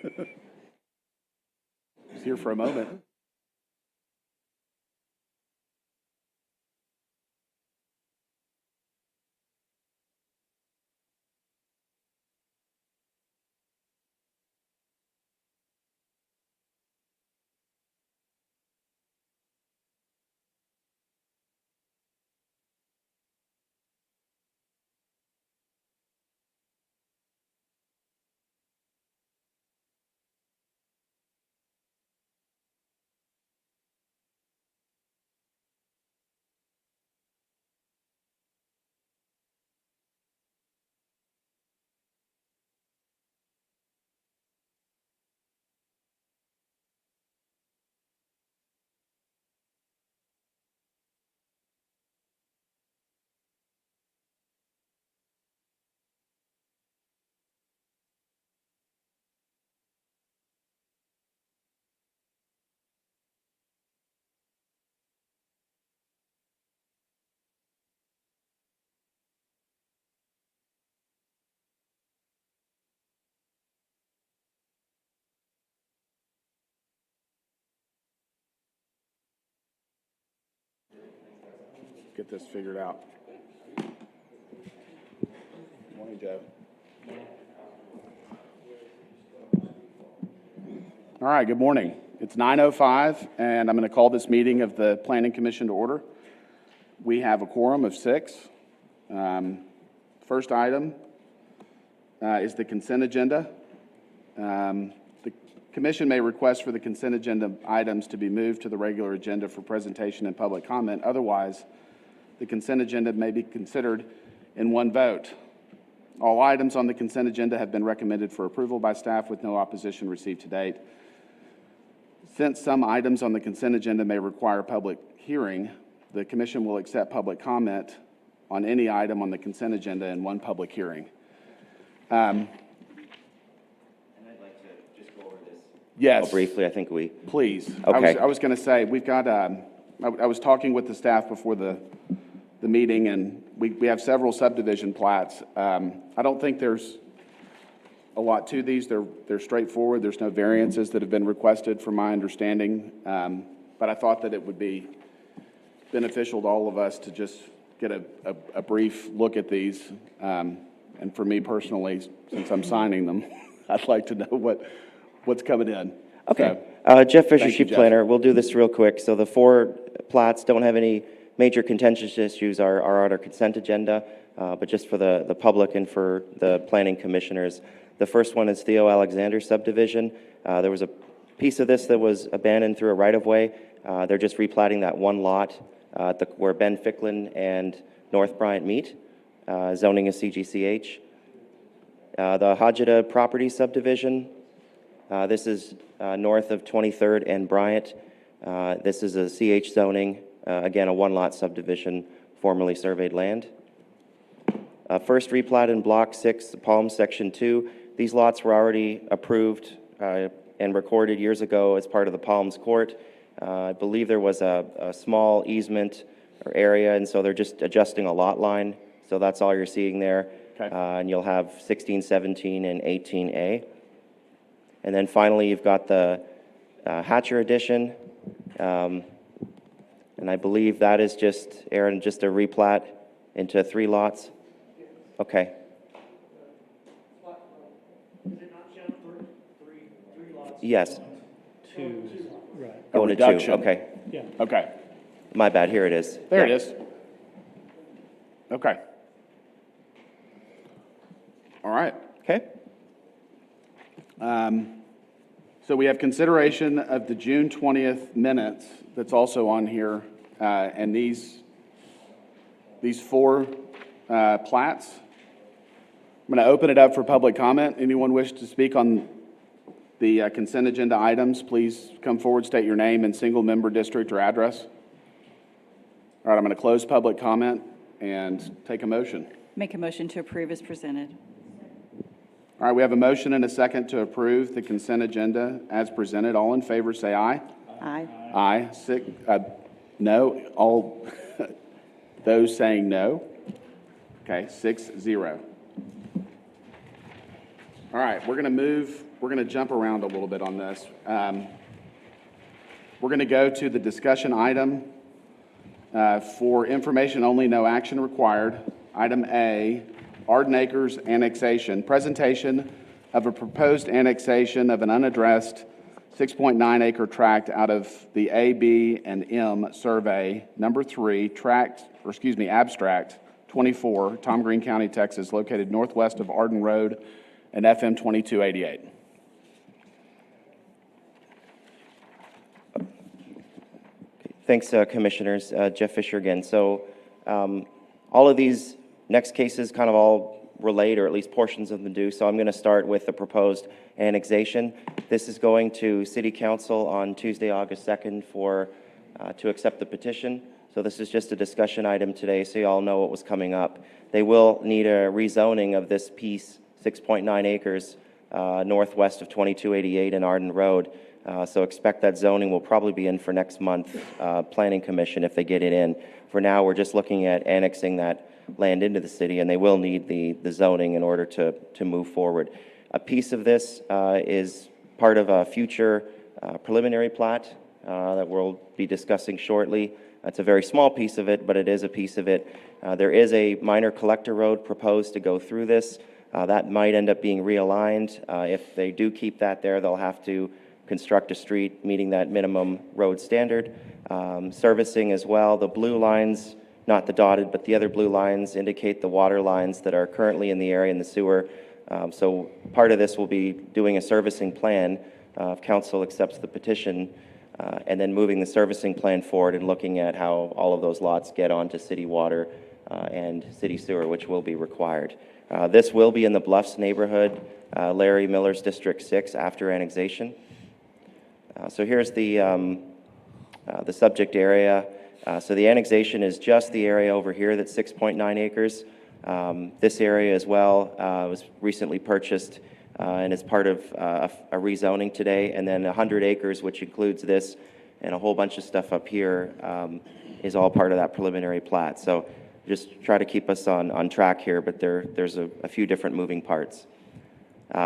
He's here for a moment. Get this figured out. Morning, Joe. All right, good morning. It's 9:05, and I'm going to call this meeting of the Planning Commission to order. We have a quorum of 6. First item is the consent agenda. The Commission may request for the consent agenda items to be moved to the regular agenda for presentation and public comment. Otherwise, the consent agenda may be considered in one vote. All items on the consent agenda have been recommended for approval by staff with no opposition received to date. Since some items on the consent agenda may require public hearing, the Commission will accept public comment on any item on the consent agenda in one public hearing. And I'd like to just go over this Yes. briefly. I think we... Please. Okay. I was going to say, we've got, I was talking with the staff before the meeting, and we have several subdivision plats. I don't think there's a lot to these. They're straightforward. There's no variances that have been requested from my understanding. But I thought that it would be beneficial to all of us to just get a brief look at these. And for me personally, since I'm signing them, I'd like to know what's coming in. Okay. So, Jeff Fisher, thank you, Chief Jeff. Planner. We'll do this real quick. So the 4 plats don't have any major contentious issues are on our consent agenda, but just for the public and for the planning commissioners. The first one is Theo Alexander Subdivision. There was a piece of this that was abandoned through a right-of-way. They're just replatting that one lot where Ben Ficklin and North Bryant meet. Zoning is Cgch. The Hajada Property Subdivision. This is north of 23rd and Bryant. This is a CH zoning, again, a one-lot subdivision, formerly surveyed land. First replat in Block 6, Palm Section 2. These lots were already approved and recorded years ago as part of the Palms Court. I believe there was a small easement or area, and so they're just adjusting a lot line. So that's all you're seeing there. Okay. And you'll have 16, 17, and 18A. And then finally, you've got the Hatcher Edition. And I believe that is just, Aaron, just a replat into 3 lots? Okay. Is it not shown three lots? Yes. 2, right. Oh, into 2, reduction. okay. Yeah. Okay. My bad, here it is. There Yeah. it is. Okay. All right. Okay. So we have consideration of the June 20th minutes that's also on here, and these 4 plats. I'm going to open it up for public comment. Anyone wish to speak on the consent agenda items, please come forward, state your name and single member district or address. All right, I'm going to close public comment and take a motion. Make a motion to approve as presented. All right, we have a motion and a second to approve the consent agenda as presented. All in favor, say aye. Aye. Aye. No. All those saying no. Okay, 6-0. All right, we're going to jump around a little bit on this. We're going to go to the discussion item for information only, no action required. Item A, Arden Acres annexation, presentation of a proposed annexation of an unaddressed 6.9 acre tract out of the A, B, and M survey, number 3, abstract 24, Tom Green County, Texas, located northwest of Arden Road and FM 2288. Thanks, Commissioners. Jeff Fisher again. So all of these next cases kind of all relate, or at least portions of them do. So I'm going to start with the proposed annexation. This is going to City Council on Tuesday, August 2nd to accept the petition. So this is just a discussion item today, so you all know what was coming up. They will need a rezoning of this piece, 6.9 acres, northwest of 2288 and Arden Road. So expect that zoning will probably be in for next month, Planning Commission, if they get it in. For now, we're just looking at annexing that land into the city, and they will need the zoning in order to move forward. A piece of this is part of a future preliminary plat that we'll be discussing shortly. It's a very small piece of it, but it is a piece of it. There is a minor collector road proposed to go through this. That might end up being realigned. If they do keep that there, they'll have to construct a street meeting that minimum road standard. Servicing as well. The blue lines, not the dotted, but the other blue lines indicate the water lines that are currently in the area in the sewer. So part of this will be doing a servicing plan if council accepts the petition, and then moving the servicing plan forward and looking at how all of those lots get onto city water and city sewer, which will be required. This will be in the Bluffs neighborhood, Larry Miller's District 6 after annexation. So here's the subject area. So the annexation is just the area over here that's 6.9 acres. This area as well was recently purchased and is part of a rezoning today. And then 100 acres, which includes this and a whole bunch of stuff up here, is all part of that preliminary plat. So just try to keep us on track here, but there's a few different moving parts.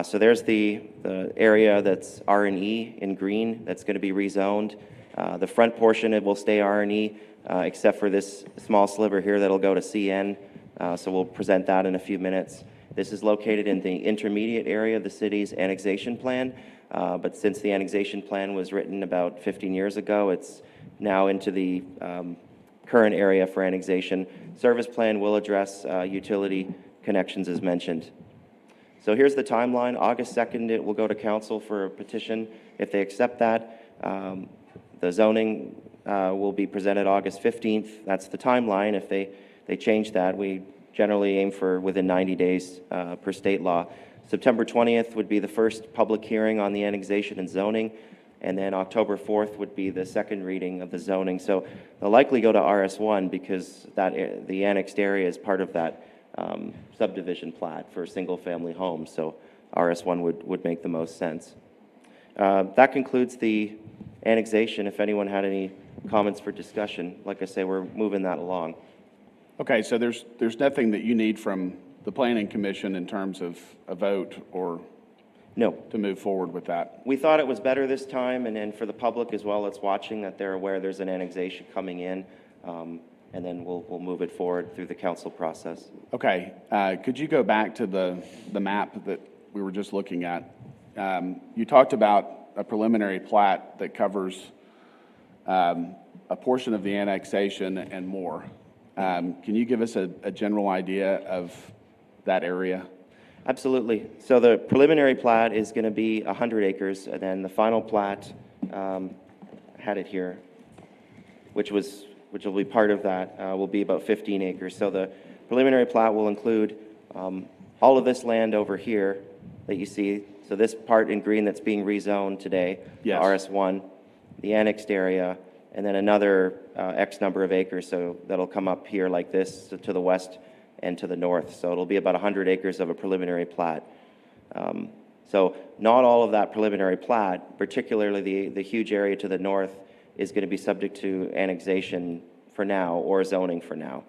So there's the area that's R&E in green that's going to be rezoned. The front portion, it will stay R&E, except for this small sliver here that'll go to CN. So we'll present that in a few minutes. This is located in the intermediate area of the city's annexation plan, but since the annexation plan was written about 15 years ago, it's now into the current area for annexation. Service plan will address utility connections as mentioned. So here's the timeline. August 2nd, it will go to council for a petition. If they accept that, the zoning will be presented August 15th. That's the timeline. If they change that, we generally aim for within 90 days per state law. September 20th would be the first public hearing on the annexation and zoning, and then October 4th would be the second reading of the zoning. So they'll likely go to RS1 because the annexed area is part of that subdivision plat for single-family homes. So RS1 would make the most sense. That concludes the annexation. If anyone had any comments for discussion, like I say, we're moving that along. Okay, so there's nothing that you need from the Planning Commission in terms of a vote or No. to move forward with that? We thought it was better this time, and for the public as well that's watching, that they're aware there's an annexation coming in, and then we'll move it forward through the council process. Okay, could you go back to the map that we were just looking at? You talked about a preliminary plat that covers a portion of the annexation and more. Can you give us a general idea of that area? Absolutely. So the preliminary plat is going to be 100 acres, and then the final plat, I had it here, which will be part of that, will be about 15 acres. So the preliminary plat will include all of this land over here that you see. So this part in green that's being rezoned today, Yes. RS1, the annexed area, and then another X number of acres. So that'll come up here like this to the west and to the north. So it'll be about 100 acres of a preliminary plat. So not all of that preliminary plat, particularly the huge area to the north, is going to be subject to annexation for now or zoning for now.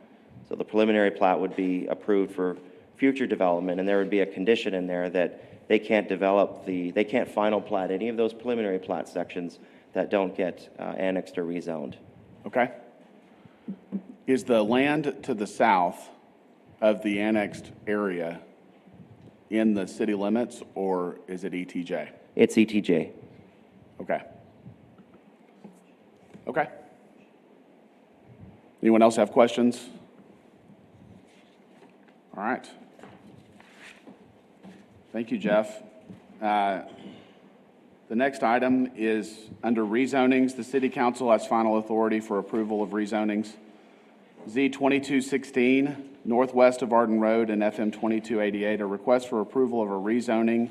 So the preliminary plat would be approved for future development, and there would be a condition in there that they can't they can't final plat any of those preliminary plat sections that don't get annexed or rezoned. Okay. Is the land to the south of the annexed area in the city limits, or is it ETJ? It's ETJ. Okay. Okay. Anyone else have questions? All right. Thank you, Jeff. The next item is under rezonings. The City Council has final authority for approval of rezonings. Z 2216, northwest of Arden Road, and FM 2288, a request for approval of a rezoning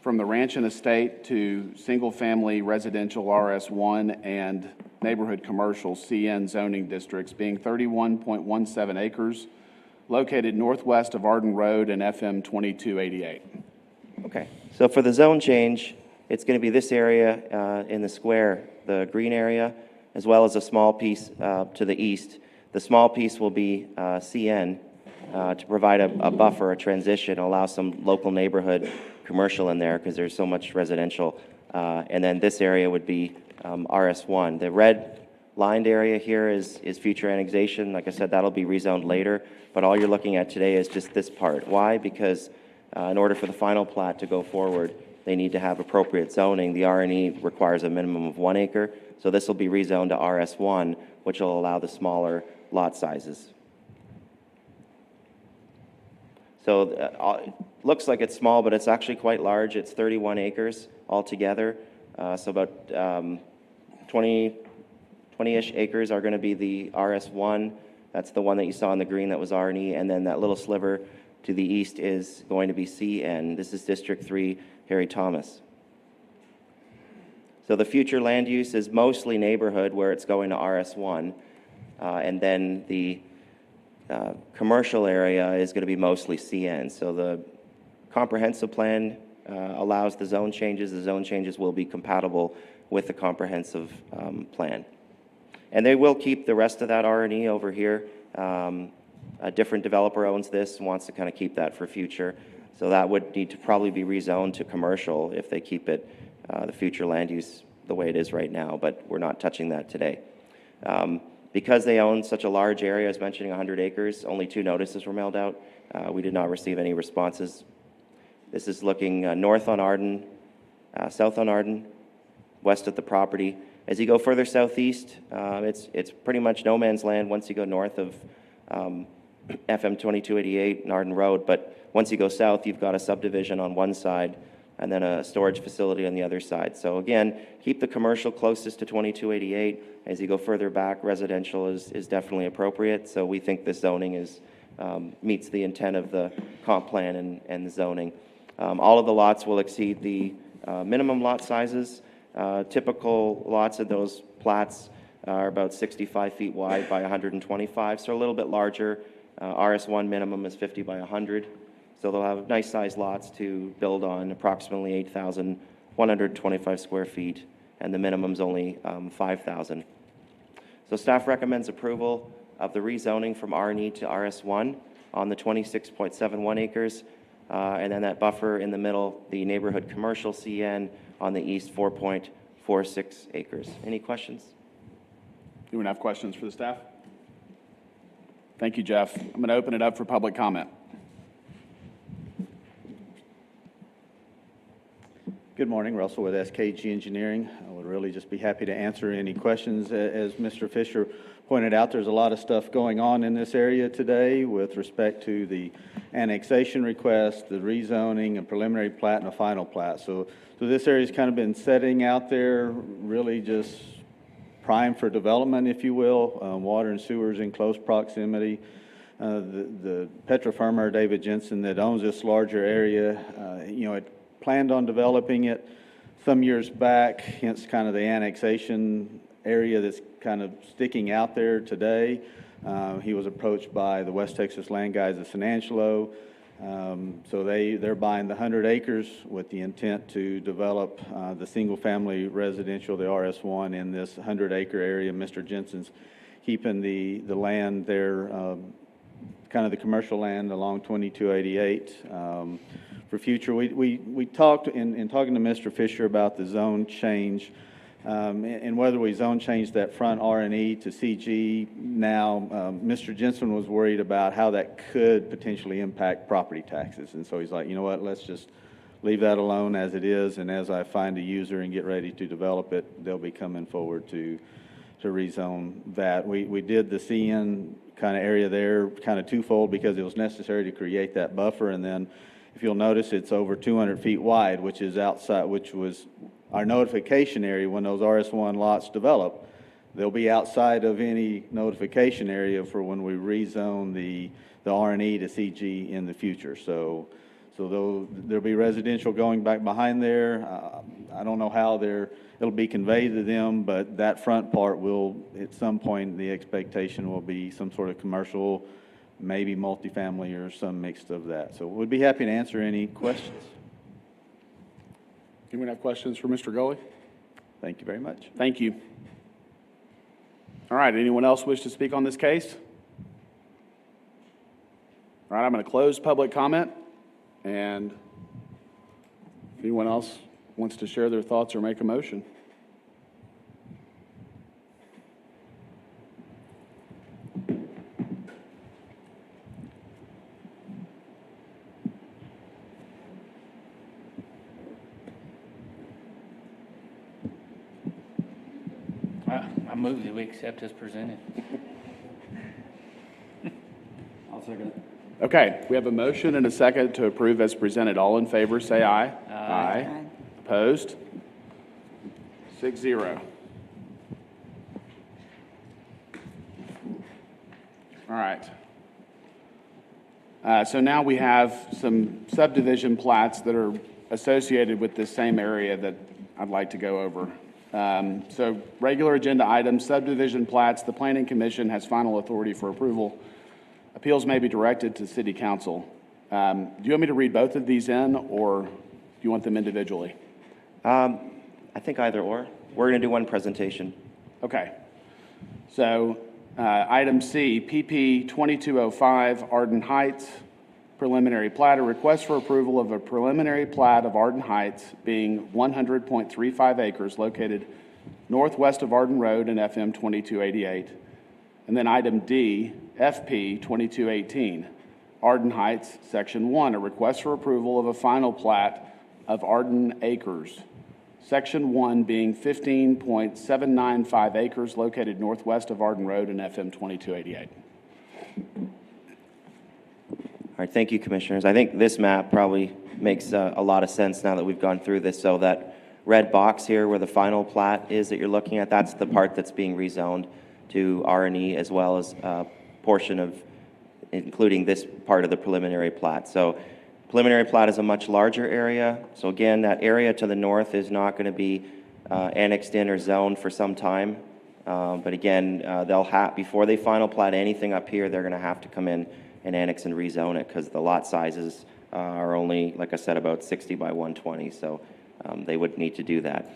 from the Ranch and Estate to single-family residential RS1 and neighborhood commercial CN zoning districts, being 31.17 acres, located northwest of Arden Road and FM 2288. Okay, so for the zone change, it's going to be this area in the square, the green area, as well as a small piece to the east. The small piece will be CN to provide a buffer, a transition, allow some local neighborhood commercial in there because there's so much residential. And then this area would be RS1. The red lined area here is future annexation. Like I said, that'll be rezoned later, but all you're looking at today is just this part. Why? Because in order for the final plat to go forward, they need to have appropriate zoning. The R&E requires a minimum of 1 acre, so this will be rezoned to RS1, which will allow the smaller lot sizes. So looks like it's small, but it's actually quite large. It's 31 acres altogether, so about 20-ish acres are going to be the RS1. That's the one that you saw in the green that was R&E, and then that little sliver to the east is going to be CN. This is District 3, Harry Thomas. So the future land use is mostly neighborhood where it's going to RS1, and then the commercial area is going to be mostly CN. So the comprehensive plan allows the zone changes. The zone changes will be compatible with the comprehensive plan. And they will keep the rest of that R&E over here. A different developer owns this and wants to kind of keep that for future. So that would need to probably be rezoned to commercial if they keep it, the future land use the way it is right now, but we're not touching that today. Because they own such a large area, as mentioning 100 acres, only 2 notices were mailed out. We did not receive any responses. This is looking north on Arden, south on Arden, west of the property. As you go further southeast, it's pretty much no man's land once you go north of FM 2288 and Arden Road, but once you go south, you've got a subdivision on one side and then a storage facility on the other side. So again, keep the commercial closest to 2288. As you go further back, residential is definitely appropriate. So we think this zoning is meets the intent of the comp plan and the zoning. All of the lots will exceed the minimum lot sizes. Typical lots of those plats are about 65 feet wide by 125, so a little bit larger. RS1 minimum is 50 by 100. So they'll have nice sized lots to build on, approximately 8,125 square feet, and the minimum's only 5,000. So staff recommends approval of the rezoning from R&E to RS1 on the 26.71 acres, and then that buffer in the middle, the neighborhood commercial CN on the east, 4.46 acres. Any questions? Anyone have questions for the staff? Thank you, Jeff. I'm going to open it up for public comment. Good morning, Russell with Cgch Engineering. I would really just be happy to answer any questions. As Mr. Fisher pointed out, there's a lot of stuff going on in this area today with respect to the annexation request, the rezoning, and preliminary plat and a final plat. So this area's kind of been setting out there, really just prime for development, if you will. Water and sewers in close proximity. The Petra farmer, David Jensen, that owns this larger area, it planned on developing it some years back, hence kind of the annexation area that's kind of sticking out there today. He was approached by the West Texas land guys at San Angelo. So they're buying the 100 acres with the intent to develop the single-family residential, the RS1, in this 100-acre area. Mr. Jensen's keeping the land there, kind of the commercial land along 2288, future. We talked, in talking to Mr. Fisher about the zone change, and whether we zone change that front R&E to CG now, Mr. Jensen was worried about how that could potentially impact property taxes. And so he's like, you know what, let's just leave that alone as it is, and as I find a user and get ready to develop it, they'll be coming forward to rezone that. We did the CN kind of area there kind of twofold because it was necessary to create that buffer, and then if you'll notice, it's over 200 feet wide, which is outside, which was our notification area when those RS1 lots develop. They'll be outside of any notification area for when we rezone the R&E to CG in the future. So there'll be residential going back behind there. I don't know how it'll be conveyed to them, but that front part will, at some point, the expectation will be some sort of commercial, maybe multifamily or some mixed of that. So we'd be happy to answer any questions. Anyone have questions for Mr. Gully? Thank you very much. Thank you. All right, anyone else wish to speak on this case? All right, I'm going to close public comment, and if anyone else wants to share their thoughts or make a motion. I move that we accept as presented. I'll second it. Okay, we have a motion and a second to approve as presented. All in favor, say aye. Aye. Opposed? 6-0. All right. So now we have some subdivision plats that are associated with this same area that I'd like to go over. So regular agenda items, subdivision plats, the Planning Commission has final authority for approval. Appeals may be directed to City Council. Do you want me to read both of these in, or do you want them individually? I think either or. We're going to do one presentation. Okay. So item C, PP 2205 Arden Heights, preliminary plat, a request for approval of a preliminary plat of Arden Heights being 100.35 acres located northwest of Arden Road and FM 2288. And then item D, FP 2218, Arden Heights, Section 1, a request for approval of a final plat of Arden Acres, Section 1 being 15.795 acres located northwest of Arden Road and FM 2288. All right, thank you, Commissioners. I think this map probably makes a lot of sense now that we've gone through this. So that red box here where the final plat is that you're looking at, that's the part that's being rezoned to R&E, as well as a portion of, including this part of the preliminary plat. So preliminary plat is a much larger area. So again, that area to the north is not going to be annexed in or zoned for some time. But again, they'll have, before they final plat anything up here, they're going to have to come in and annex and rezone it because the lot sizes are only, like I said, about 60 by 120. So they would need to do that.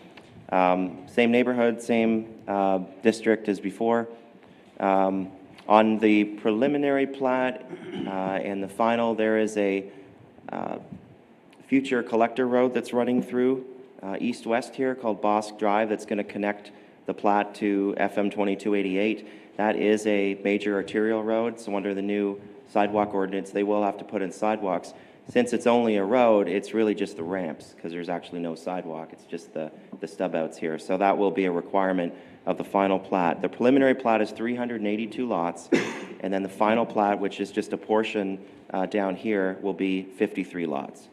Same neighborhood, same district as before. On the preliminary plat and the final, there is a future collector road that's running through east-west here called Bosque Drive that's going to connect the plat to FM 2288. That is a major arterial road, so under the new sidewalk ordinance, they will have to put in sidewalks. Since it's only a road, it's really just the ramps because there's actually no sidewalk. It's just the stub outs here. So that will be a requirement of the final plat. The preliminary plat is 382 lots, and then the final plat, which is just a portion down here, will be 53 lots.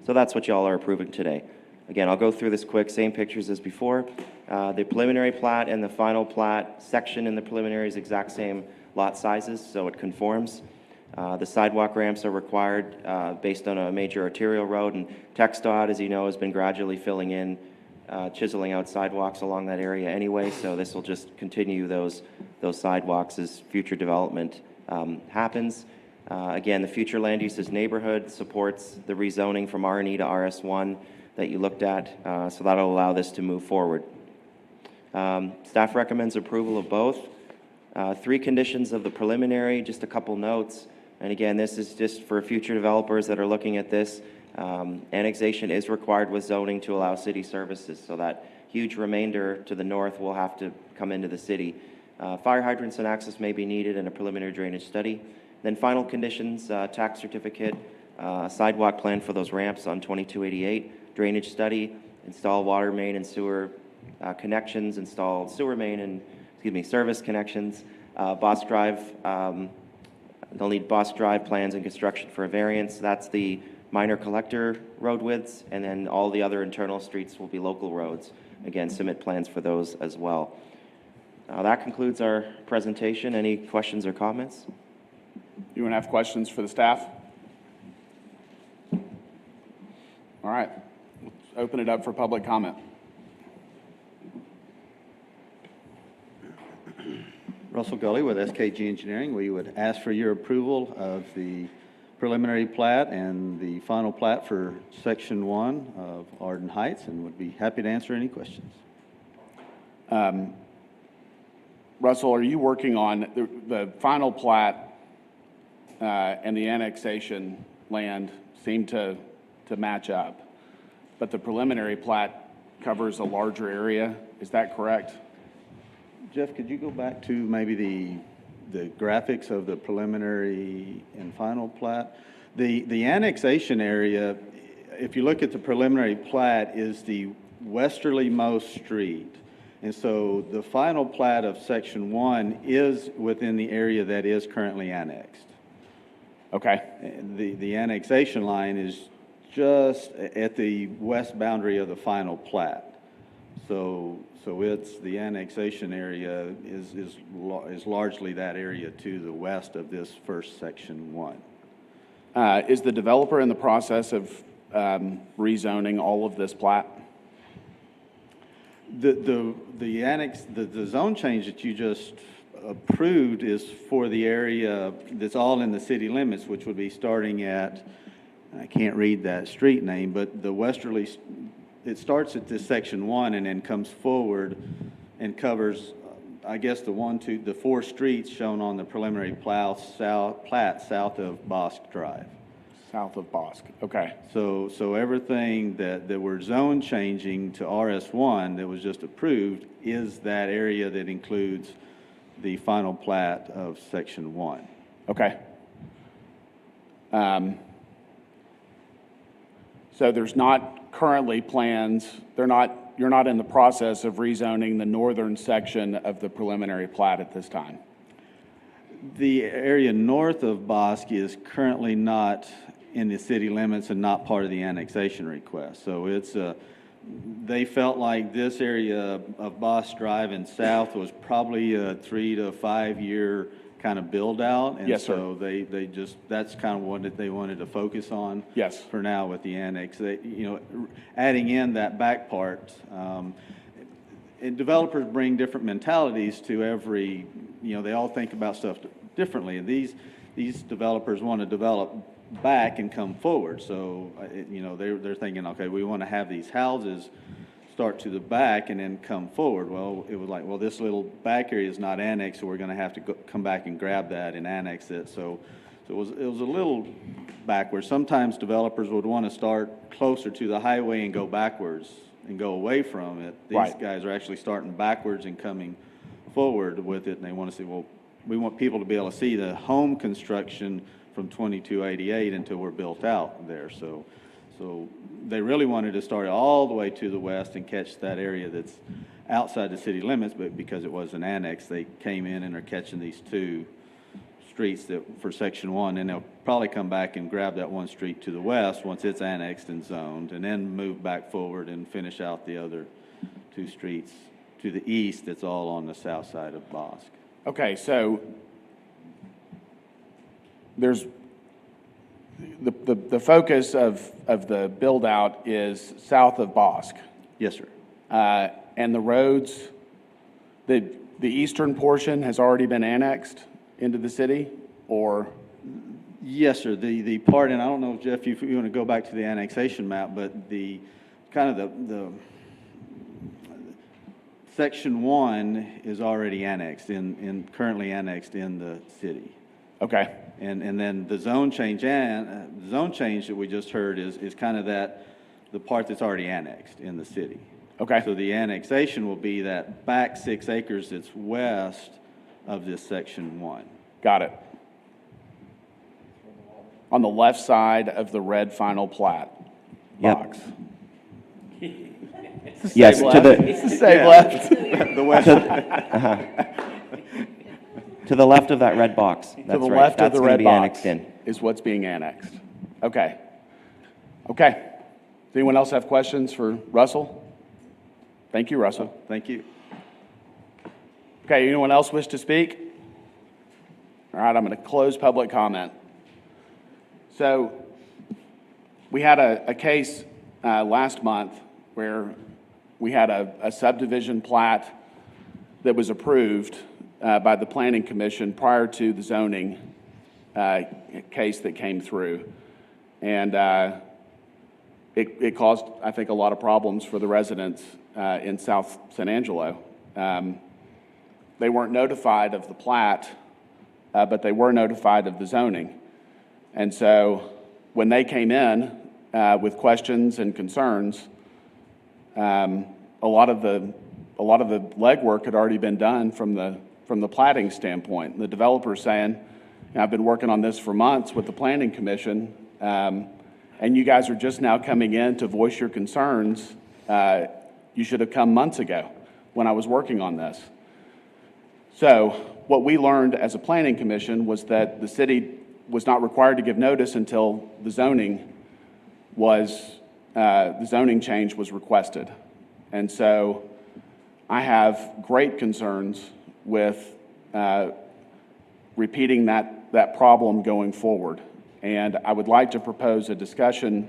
So that's what y'all are approving today. Again, I'll go through this quick, same pictures as before. The preliminary plat and the final plat section in the preliminary is exact same lot sizes, so it conforms. The sidewalk ramps are required based on a major arterial road, and TxDOT, as you know, has been gradually filling in, chiseling out sidewalks along that area anyway, so this will just continue those sidewalks as future development happens. Again, the future land uses neighborhood supports the rezoning from R&E to RS1 that you looked at, so that'll allow this to move forward. Staff recommends approval of both. 3 conditions of the preliminary, just a couple notes. And again, this is just for future developers that are looking at this. Annexation is required with zoning to allow city services, so that huge remainder to the north will have to come into the city. Fire hydrants and access may be needed in a preliminary drainage study. Then final conditions, tax certificate, sidewalk plan for those ramps on 2288, drainage study, install water main and sewer connections, install sewer main and, service connections. Boss Drive, they'll need Boss Drive plans and construction for a variance. That's the minor collector road widths, and then all the other internal streets will be local roads. Again, submit plans for those as well. That concludes our presentation. Any questions or comments? Anyone have questions for the staff? All right, let's open it up for public comment. Russell Gully with SKG Engineering. We would ask for your approval of the preliminary plat and the final plat for Section 1 of Arden Heights, and would be happy to answer any questions. Russell, are you working on the final plat and the annexation land seem to match up, but the preliminary plat covers a larger area? Is that correct? Jeff, could you go back to maybe the graphics of the preliminary and final plat? The annexation area, if you look at the preliminary plat, is the westerlymost street. And so the final plat of Section 1 is within the area that is currently annexed. Okay. The annexation line is just at the west boundary of the final plat. So it's, the annexation area is largely that area to the west of this first Section 1. Is the developer in the process of rezoning all of this plat? The zone change that you just approved is for the area that's all in the city limits, which would be starting at, I can't read that street name, but the westerly, it starts at this Section 1 and then comes forward and covers, I guess, the 4 streets shown on the preliminary plat south of Bosk Drive. South of Bosk, okay. So everything that we're zone changing to RS1 that was just approved is that area that includes the final plat of Section 1. Okay. So there's not currently plans, you're not in the process of rezoning the northern section of the preliminary plat at this time? The area north of Bosk is currently not in the city limits and not part of the annexation request. So it's they felt like this area of Bosk Drive and south was probably a 3 to 5 year kind of build out. And yes, sir. So they just, that's kind of what they wanted to focus on. Yes. For now with the annex. They, adding in that back part, and developers bring different mentalities to every, they all think about stuff differently. And these developers want to develop back and come forward. So, they're thinking, okay, we want to have these houses start to the back and then come forward. Well, it was like, well, this little back area is not annexed, so we're going to have to come back and grab that and annex it. So it was a little backwards. Sometimes developers would want to start closer to the highway and go backwards and go away from it. These guys are actually starting backwards and coming forward with it, and they want to say, well, we want people to be able to see the home construction from 2288 until we're built out there. So they really wanted to start all the way to the west and catch that area that's outside the city limits, but because it was an annex, they came in and are catching these 2 streets that for Section 1, and they'll probably come back and grab that 1 street to the west once it's annexed and zoned, and then move back forward and finish out the other 2 streets to the east that's all on the south side of Bosk. Okay, so there's the focus of the build out is south of Bosk. Yes, sir. And the roads, the eastern portion has already been annexed into the city, or? Yes, sir. The part, and I don't know, Jeff, if you want to go back to the annexation map, but the kind of the Section 1 is already annexed currently annexed in the city. Okay. And then the zone change that we just heard is kind of the part that's already annexed in the city. Okay. So the annexation will be that back 6 acres that's west of this section 1. Got it. On the left side of the red final plat Yep. box. Yes, Save to left. the, It's the save left. The west, to the left of that red box. To That's the right. left of That's the gonna red be box annexed in. is what's being annexed. Okay. Okay. Does anyone else have questions for Russell? Thank you, Russell. thank you. Okay, anyone else wish to speak? All right, I'm going to close public comment. So we had a case last month where we had a subdivision plat that was approved by the Planning Commission prior to the zoning case that came through. And it caused, I think, a lot of problems for the residents in South San Angelo. They weren't notified of the plat, but they were notified of the zoning. And so when they came in with questions and concerns, a lot of the legwork had already been done from the platting standpoint. The developer's saying, I've been working on this for months with the Planning Commission, and you guys are just now coming in to voice your concerns. You should have come months ago when I was working on this. So what we learned as a Planning Commission was that the city was not required to give notice until the zoning change was requested. And so I have great concerns with repeating that problem going forward. And I would like to propose a discussion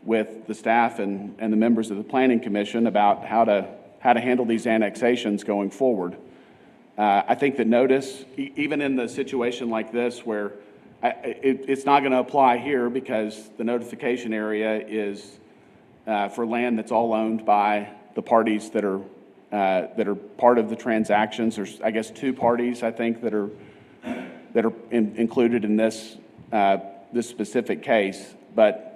with the staff and the members of the Planning Commission about how to handle these annexations going forward. I think that notice, even in the situation like this where it's not going to apply here because the notification area is for land that's all owned by the parties that are part of the transactions. There's, I guess, 2 parties, I think, that are included in this specific case. But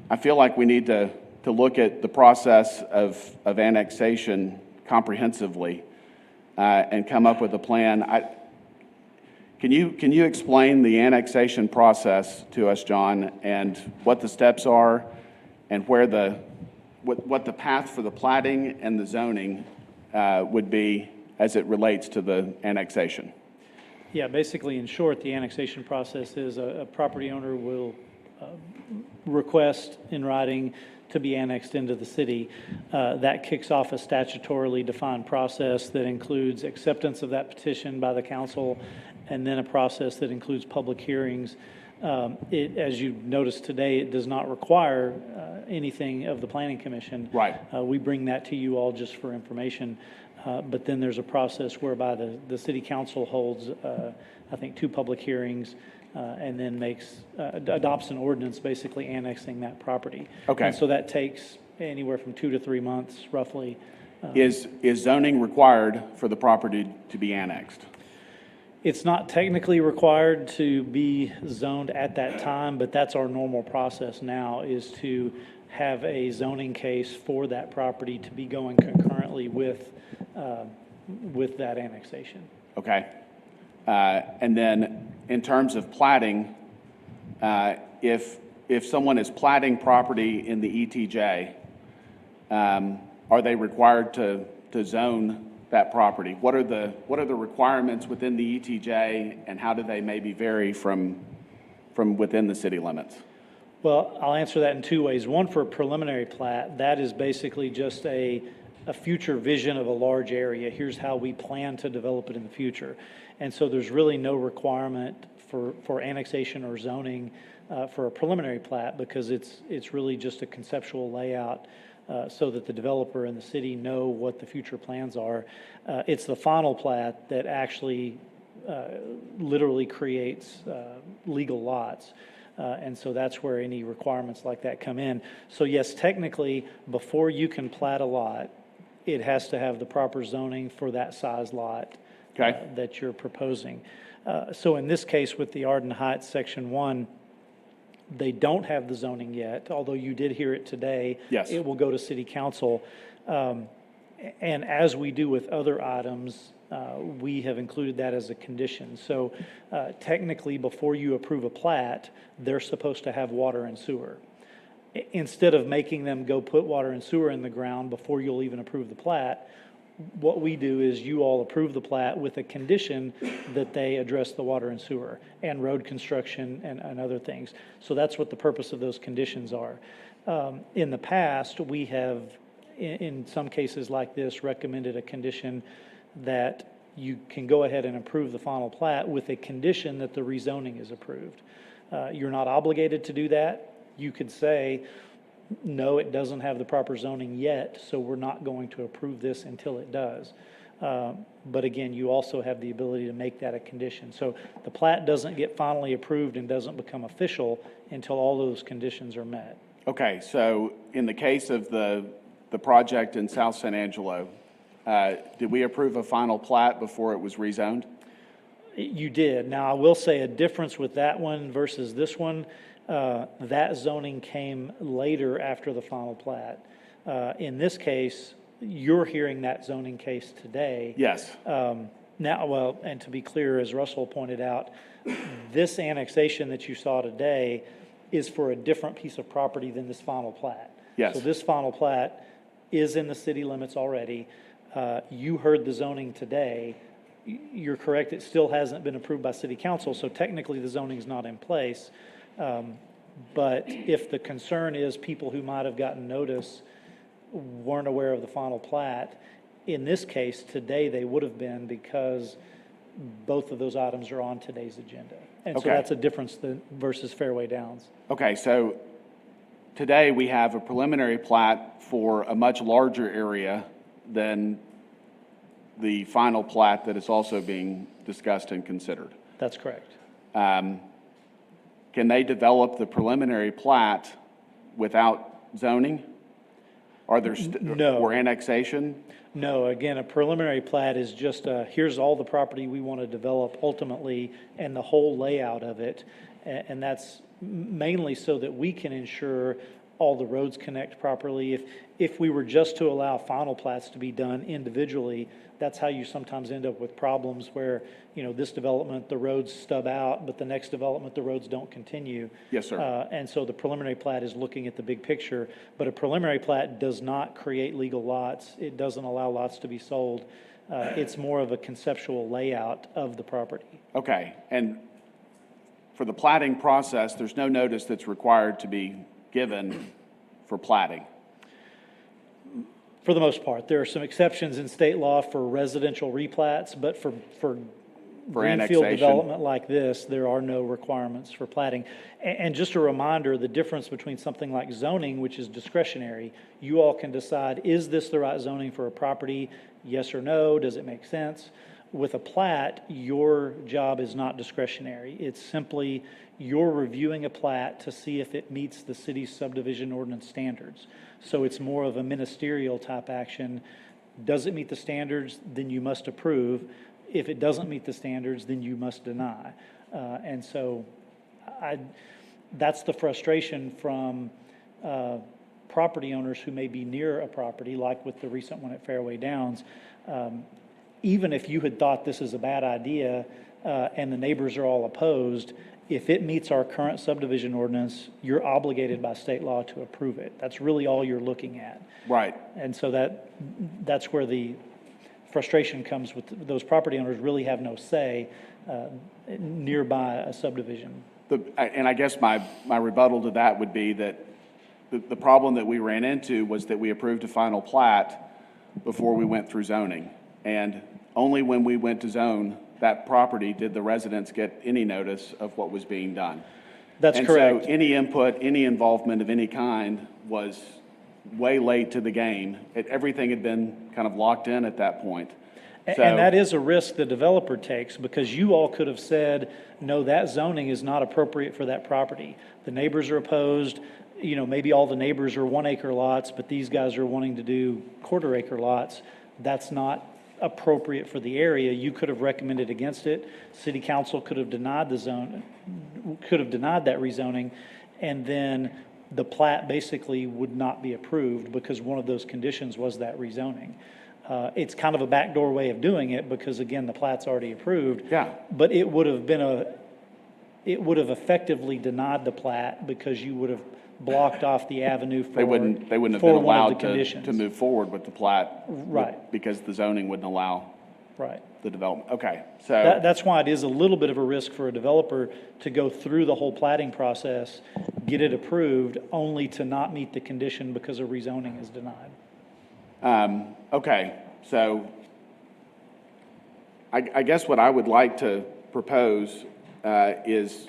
I feel like we need to look at the process of annexation comprehensively and come up with a plan. Can you explain the annexation process to us, John, and what the steps are, and where what the path for the platting and the zoning would be as it relates to the annexation? Yeah, basically, in short, the annexation process is a property owner will request in writing to be annexed into the city. That kicks off a statutorily defined process that includes acceptance of that petition by the council, and then a process that includes public hearings. As you noticed today, it does not require anything of the Planning Commission. Right. We bring that to you all just for information. But then there's a process whereby the city council holds, I think, 2 public hearings, and then adopts an ordinance basically annexing that property. Okay. And so that takes anywhere from 2 to 3 months, roughly. Is zoning required for the property to be annexed? It's not technically required to be zoned at that time, but that's our normal process now, is to have a zoning case for that property to be going concurrently with that annexation. Okay. And then in terms of platting, if someone is platting property in the ETJ, are they required to zone that property? What are the requirements within the ETJ, and how do they maybe vary from within the city limits? Well, I'll answer that in 2 ways. One, for a preliminary plat, that is basically just a future vision of a large area. Here's how we plan to develop it in the future. And so there's really no requirement for annexation or zoning for a preliminary plat, because it's really just a conceptual layout so that the developer and the city know what the future plans are. It's the final plat that actually literally creates legal lots. And so that's where any requirements like that come in. So yes, technically, before you can plat a lot, it has to have the proper zoning for that size lot Okay. that you're proposing. So in this case, with the Arden Heights Section 1, they don't have the zoning yet, although you did hear it today. Yes. It will go to city council. And as we do with other items, we have included that as a condition. So technically, before you approve a plat, they're supposed to have water and sewer. Instead of making them go put water and sewer in the ground before you'll even approve the plat, what we do is you all approve the plat with a condition that they address the water and sewer and road construction and other things. So that's what the purpose of those conditions are. In the past, we have, in some cases like this, recommended a condition that you can go ahead and approve the final plat with a condition that the rezoning is approved. You're not obligated to do that. You could say, no, it doesn't have the proper zoning yet, so we're not going to approve this until it does. But again, you also have the ability to make that a condition. So the plat doesn't get finally approved and doesn't become official until all those conditions are met. Okay, so in the case of the project in South San Angelo, did we approve a final plat before it was rezoned? You did. Now, I will say a difference with that one versus this one, that zoning came later after the final plat. In this case, you're hearing that zoning case today. Yes. Now, well, and to be clear, as Russell pointed out, this annexation that you saw today is for a different piece of property than this final plat. Yes. So this final plat is in the city limits already. You heard the zoning today. You're correct, it still hasn't been approved by city council, so technically the zoning's not in place. But if the concern is people who might have gotten notice weren't aware of the final plat, in this case, today they would have been because both of those items are on today's agenda. And so Okay. that's a difference versus Fairway Downs. Okay, so today we have a preliminary plat for a much larger area than the final plat that is also being discussed and considered. That's correct. Can they develop the preliminary plat without zoning? Are there, No. or annexation? No, again, a preliminary plat is just here's all the property we want to develop ultimately and the whole layout of it. And that's mainly so that we can ensure all the roads connect properly. If we were just to allow final plats to be done individually, that's how you sometimes end up with problems where, you know, this development, the roads stub out, but the next development, the roads don't continue. Yes, sir. And so the preliminary plat is looking at the big picture, but a preliminary plat does not create legal lots. It doesn't allow lots to be sold. It's more of a conceptual layout of the property. Okay, and for the platting process, there's no notice that's required to be given for platting. For the most part, there are some exceptions in state law for residential replats, but for greenfield annexation. development like this, there are no requirements for platting. And just a reminder, the difference between something like zoning, which is discretionary, you all can decide, is this the right zoning for a property? Yes or no? Does it make sense? With a plat, your job is not discretionary. It's simply you're reviewing a plat to see if it meets the city's subdivision ordinance standards. So it's more of a ministerial type action. Does it meet the standards? Then you must approve. If it doesn't meet the standards, then you must deny. And so that's the frustration from property owners who may be near a property, like with the recent one at Fairway Downs. Even if you had thought this is a bad idea and the neighbors are all opposed, if it meets our current subdivision ordinance, you're obligated by state law to approve it. That's really all you're looking at. Right. And so that's where the frustration comes with those property owners really have no say nearby a subdivision. And I guess my rebuttal to that would be that the problem that we ran into was that we approved a final plat before we went through zoning. And only when we went to zone that property did the residents get any notice of what was being done. That's correct. And so any input, any involvement of any kind was way late to the game. Everything had been kind of locked in at that point. So, And that is a risk the developer takes, because you all could have said, no, that zoning is not appropriate for that property. The neighbors are opposed. You know, maybe all the neighbors are 1 acre lots, but these guys are wanting to do 1/4 acre lots. That's not appropriate for the area, you could have recommended against it. City council could have denied could have denied that rezoning, and then the plat basically would not be approved because one of those conditions was that rezoning. It's kind of a backdoor way of doing it because, again, the plat's already approved. Yeah. But it would have effectively denied the plat because you would have blocked off the avenue for They wouldn't have been for one of the allowed conditions. to move forward with the plat. Right. Because the zoning wouldn't allow Right. the development. Okay, so, That's why it is a little bit of a risk for a developer to go through the whole platting process, get it approved, only to not meet the condition because a rezoning is denied. okay, so I guess what I would like to propose is,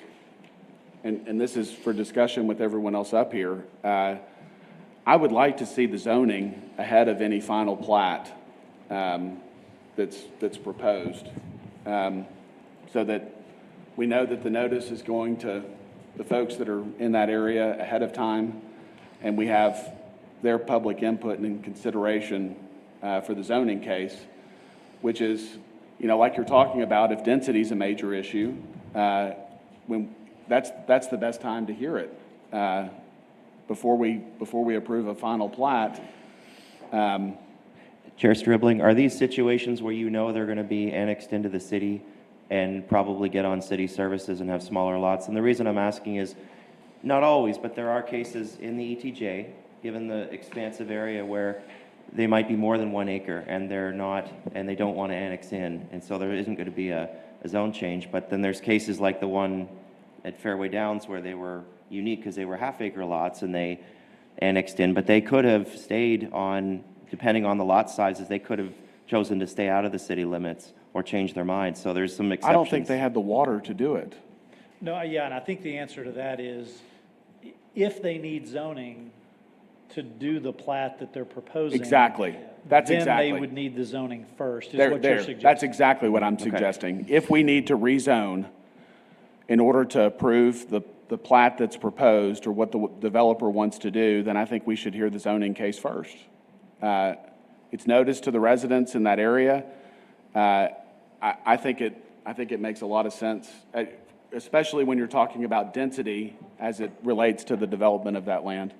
and this is for discussion with everyone else up here, I would like to see the zoning ahead of any final plat that's proposed, so that we know that the notice is going to the folks that are in that area ahead of time, and we have their public input and consideration for the zoning case, which is, like you're talking about, if density is a major issue, that's the best time to hear it before we approve a final plat. Chair Stribling, are these situations where they're going to be annexed into the city and probably get on city services and have smaller lots? And the reason I'm asking is, not always, but there are cases in the ETJ, given the expansive area, where they might be more than 1 acre and they don't want to annex in, and so there isn't going to be a zone change. But then there's cases like the one at Fairway Downs where they were unique because they were half-acre lots and they annexed in, but they could have stayed on, depending on the lot sizes, they could have chosen to stay out of the city limits or change their mind. So there's some exceptions. I don't think they had the water to do it. No, yeah, and I think the answer to that is, if they need zoning to do the plat that they're proposing. Exactly. That's then exactly. they would need the zoning first, is There, what you're there. suggesting. That's exactly what I'm suggesting. If we need to rezone in order to approve the plat that's proposed or what the developer wants to do, then I think we should hear the zoning case first. It's noticed to the residents in that area. I think it makes a lot of sense, especially when you're talking about density as it relates to the development of that land.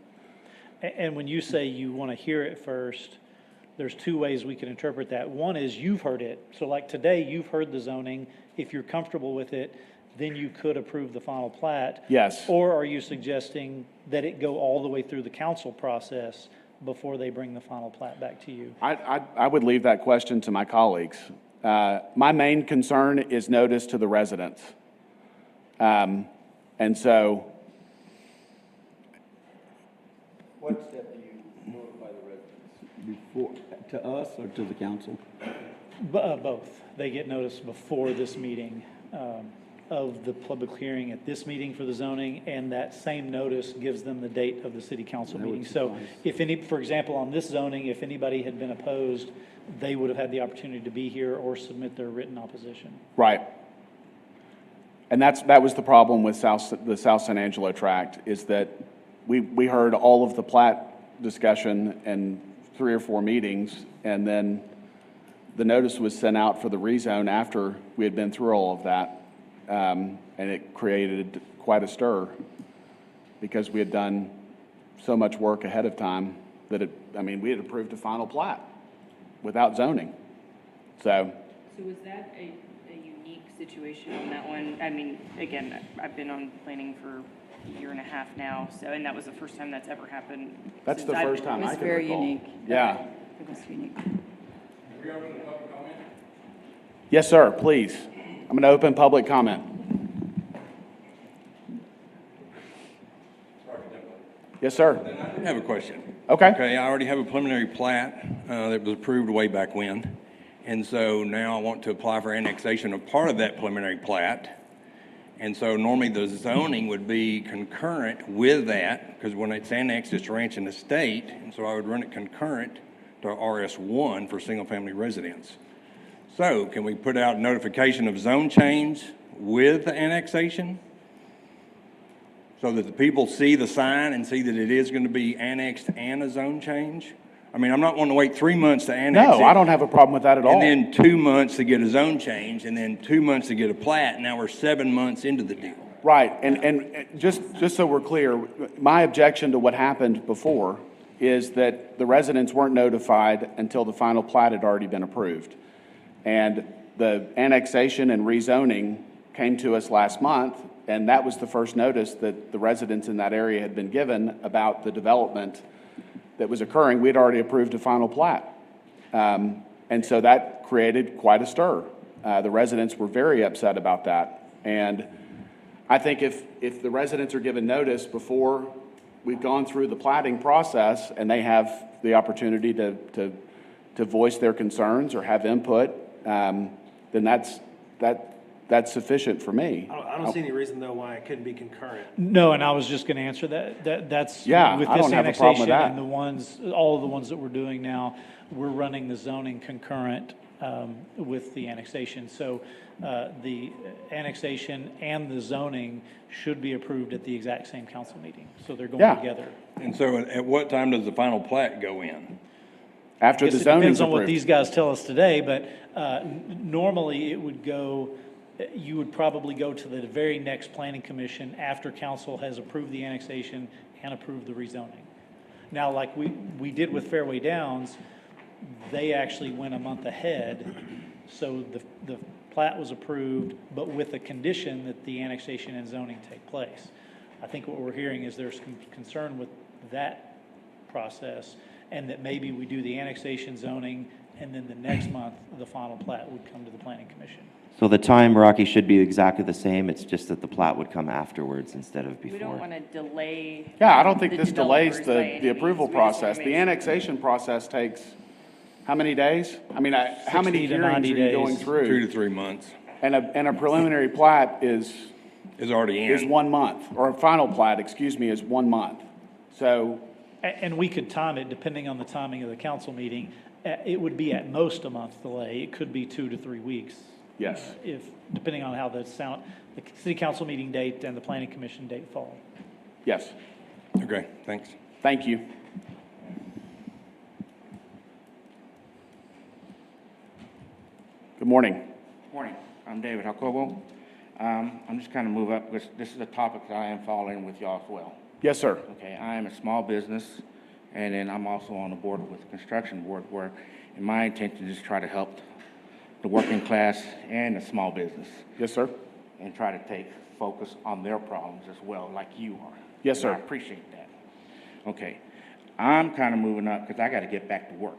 And when you say you want to hear it first, there's two ways we can interpret that. One is you've heard it. So like today, you've heard the zoning. If you're comfortable with it, then you could approve the final plat. Yes. Or are you suggesting that it go all the way through the council process before they bring the final plat back to you? I would leave that question to my colleagues. My main concern is notice to the residents. And so. What step do you notify the residents? Before, to us or to the council? Both. They get notice before this meeting of the public hearing at this meeting for the zoning, and that same notice gives them the date of the city council That would meeting. So suffice. if for example, on this zoning, if anybody had been opposed, they would have had the opportunity to be here or submit their written opposition. Right. And that was the problem with the South San Angelo tract, is that we heard all of the plat discussion and 3 or 4 meetings, and then the notice was sent out for the rezone after we had been through all of that. And it created quite a stir because we had done so much work ahead of time that we had approved a final plat without zoning. So was that a unique situation on that one? I mean, again, I've been on planning for a year and a half now, and that was the first time that's ever happened. that's since the I've- first time It I was can very recall. unique. Yeah. It was unique. Yes, sir, please. I'm going to open public comment. Yes, sir. I have a question. Okay. Okay, I already have a preliminary plat that was approved way back when. And so now I want to apply for annexation of part of that preliminary plat. And so normally the zoning would be concurrent with that, because when it's annexed, it's ranch and estate. And so I would run it concurrent to RS1 for single-family residence. So can we put out notification of zone change with the annexation? So that the people see the sign and see that it is going to be annexed and a zone change? I mean, I'm not wanting to wait 3 months to annex it. No, I don't have a problem with that at all. And then 2 months to get a zone change, and then 2 months to get a plat. Now we're 7 months into the deal. Right, and just so we're clear, my objection to what happened before is that the residents weren't notified until the final plat had already been approved. And the annexation and rezoning came to us last month, and that was the first notice that the residents in that area had been given about the development that was occurring. We had already approved a final plat. And so that created quite a stir. The residents were very upset about that. And I think if the residents are given notice before we've gone through the platting process and they have the opportunity to voice their concerns or have input, then that's sufficient for me. I don't see any reason, though, why it couldn't be concurrent. No, and I was just going to answer that. That's Yeah, with I this don't have a problem with annexation that. and all of the ones that we're doing now, we're running the zoning concurrent with the annexation. So the annexation and the zoning should be approved at the exact same council meeting. So they're going Yeah. together. And so at what time does the final plat go in? After I the guess it depends zoning's on what approved. these guys tell us today, but normally it would go, you would probably go to the very next planning commission after council has approved the annexation and approved the rezoning. Now, like we did with Fairway Downs, they actually went a month ahead, so the plat was approved, but with a condition that the annexation and zoning take place. I think what we're hearing is there's concern with that process, and that maybe we do the annexation zoning, and then the next month, the final plat would come to the planning commission. So the time, Rocky, should be exactly the same, it's just that the plat would come afterwards instead of before. We don't want to delay. Yeah, I don't think the this delays developers by any the approval means. We just wanna process. make The sure- annexation process takes how many days? I mean, how many 60 to hearings are 90 you going days. 2 through? to 3 months And a preliminary plat is is already in. 1 month, or a final plat, excuse me, is 1 month. So, And we could time it, depending on the timing of the council meeting, it would be at most a month delay. It could be 2 to 3 weeks. yes. Depending on how the city council meeting date and the planning commission date fall. Yes, Okay, thanks. thank you. Good morning. Morning, I'm David Jacobo. I'm just kind of move up because this is a topic that I am following with y'all as well. Yes, sir. Okay, I am a small business, and then I'm also on the board with the construction board where my intention is to try to help the working class and the small business Yes, sir. and try to take focus on their problems as well, like you are. Yes, And sir. I appreciate that. Okay, I'm kind of moving up because I got to get back to work.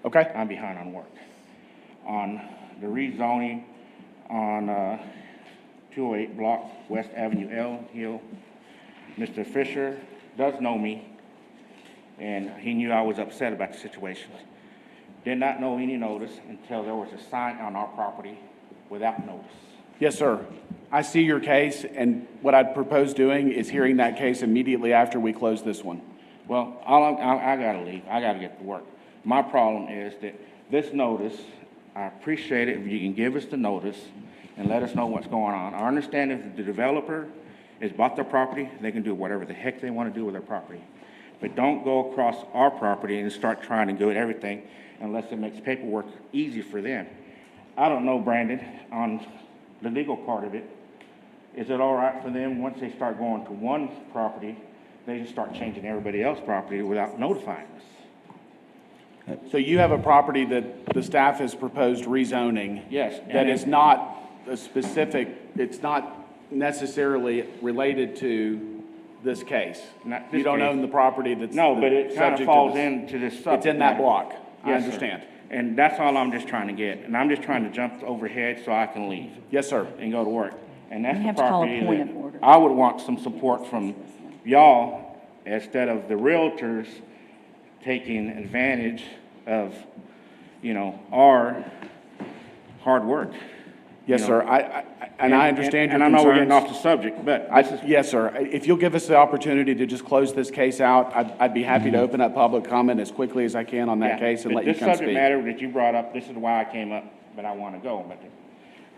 Okay. I'm behind on work. On the rezoning on 208 Block West Avenue L Hill, Mr. Fisher does know me, and he knew I was upset about the situation. Did not know any notice until there was a sign on our property without notice. Yes, sir. I see your case, and what I'd propose doing is hearing that case immediately after we close this one. Well, I gotta leave. I gotta get to work. My problem is that this notice, I appreciate it if you can give us the notice and let us know what's going on. I understand if the developer has bought their property, they can do whatever the heck they want to do with their property. But don't go across our property and start trying to do everything unless it makes paperwork easy for them. I don't know, Brandon, on the legal part of it. Is it all right for them, once they start going to one property, they just start changing everybody else's property without notifying us? So you have a property that the staff has proposed rezoning. Yes, That and is not a specific, it's not necessarily related to this case. Not this You don't case. own the property that's. No, but it kind subject of to falls this. into this subject. It's in that matter. block. I Yes, sir. understand. And that's all I'm just trying to get. And I'm just trying to jump overhead so I can leave Yes, sir. and go to work. And that's We the have to call a property point that of order. I would want some support from y'all instead of the realtors taking advantage of, our hard work. Yes, You sir. know, I understand your And I know we're getting off concerns. the subject, but I- this is, Yes, sir. If you'll give us the opportunity to just close this case out, I'd be happy to open up public comment as quickly as I can on that yeah, case and but let you this come subject speak. matter that you brought up, this is why I came up, but I want to go. But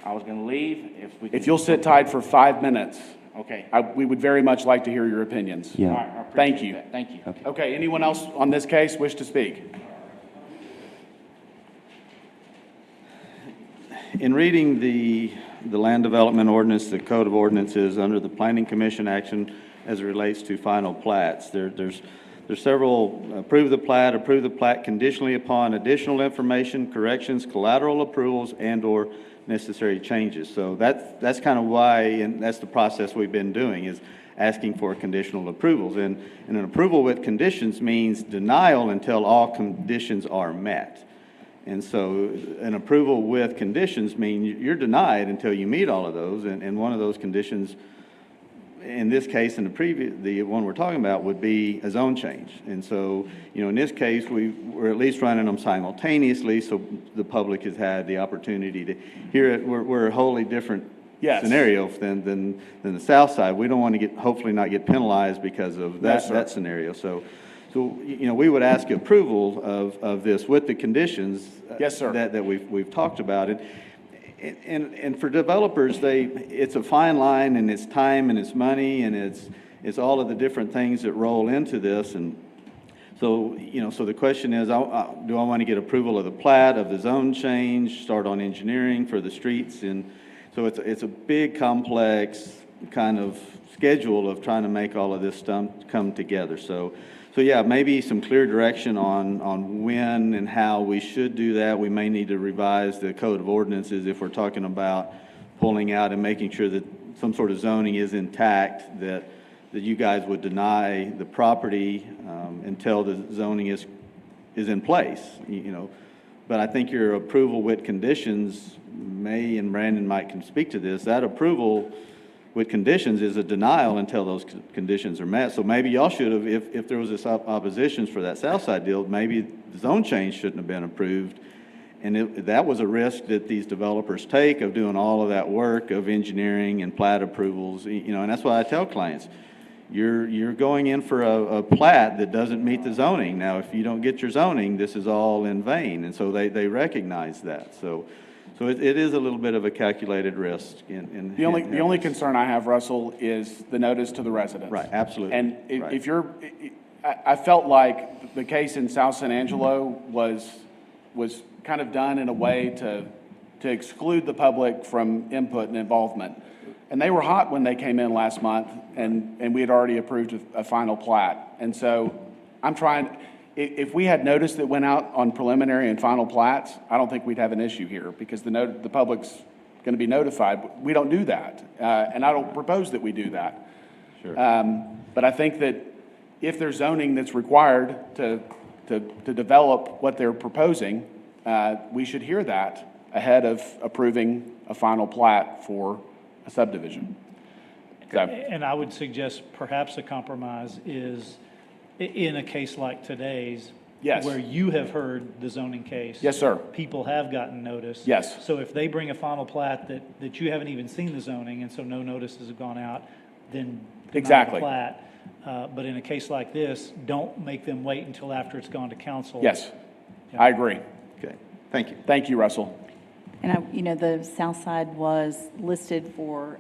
I was going to leave if we could. If you'll sit tight for 5 minutes, Okay. we would very much like to hear your opinions. Yeah. All right, I Thank appreciate you. that. Thank you. Okay, anyone else on this case wish to speak? in reading the land development ordinance, the code of ordinances under the Planning Commission action as it relates to final plats, there's several: approve the plat conditionally upon additional information, corrections, collateral approvals, and/or necessary changes. So that's kind of why, and that's the process we've been doing, is asking for conditional approvals. And an approval with conditions means denial until all conditions are met. And so an approval with conditions means you're denied until you meet all of those. And one of those conditions, in this case, and the one we're talking about, would be a zone change. And so, in this case, we're at least running them simultaneously, so the public has had the opportunity to hear it. We're a wholly different scenario than the south side. We don't want to hopefully not get penalized because of that scenario. So, we would ask approval of this with the conditions that we've talked about. And for developers, it's a fine line, and it's time, and it's money, and it's all of the different things that roll into this. And so, so the question is, do I want to get approval of the plat, of the zone change, start on engineering for the streets? And so it's a big, complex kind of schedule of trying to make all of this stuff come together. So yeah, maybe some clear direction on when and how we should do that. We may need to revise the code of ordinances if we're talking about pulling out and making sure that some sort of zoning is intact, that you guys would deny the property until the zoning is in place, But I think your approval with conditions, May and Brandon can speak to this, that approval with conditions is a denial until those conditions are met. So maybe y'all should have, if there was this opposition for that south side deal, maybe the zone change shouldn't have been approved. And that was a risk that these developers take, of doing all of that work of engineering and plat approvals, and that's why I tell clients, you're going in for a plat that doesn't meet the zoning. Now, if you don't get your zoning, this is all in vain. And so they recognize that. So it is a little bit of a calculated risk. The only concern I have, Russell, is the notice to the residents. Right, absolutely. And I felt like the case in South San Angelo was kind of done in a way to exclude the public from input and involvement. And they were hot when they came in last month, and we had already approved a final plat. And so I'm trying. If we had notice that went out on preliminary and final plats, I don't think we'd have an issue here, because the public's going to be notified. We don't do that, and I don't propose that we do that. Sure. But I think that if there's zoning that's required to develop what they're proposing, we should hear that ahead of approving a final plat for a subdivision. So. And I would suggest perhaps a compromise is, in a case like today's, yes, where you have heard the zoning case. Yes, sir. People have gotten notice. Yes. So if they bring a final plat that you haven't even seen the zoning, and so no notices have gone out, then deny exactly the plat. But in a case like this, don't make them wait until after it's gone to council. Yes, yeah. I agree. Okay, thank you. Thank you, Russell. And the south side was listed for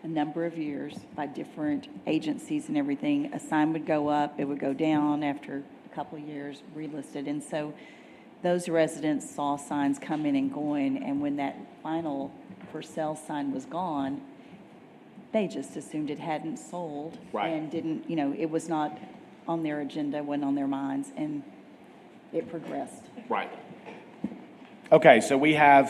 a number of years by different agencies and everything. A sign would go up, it would go down after a couple of years, relisted. And so those residents saw signs coming and going, and when that final for sale sign was gone, they just assumed it hadn't sold. Right. And didn't, it was not on their agenda, wasn't on their minds, and it progressed. Right. Okay, so we have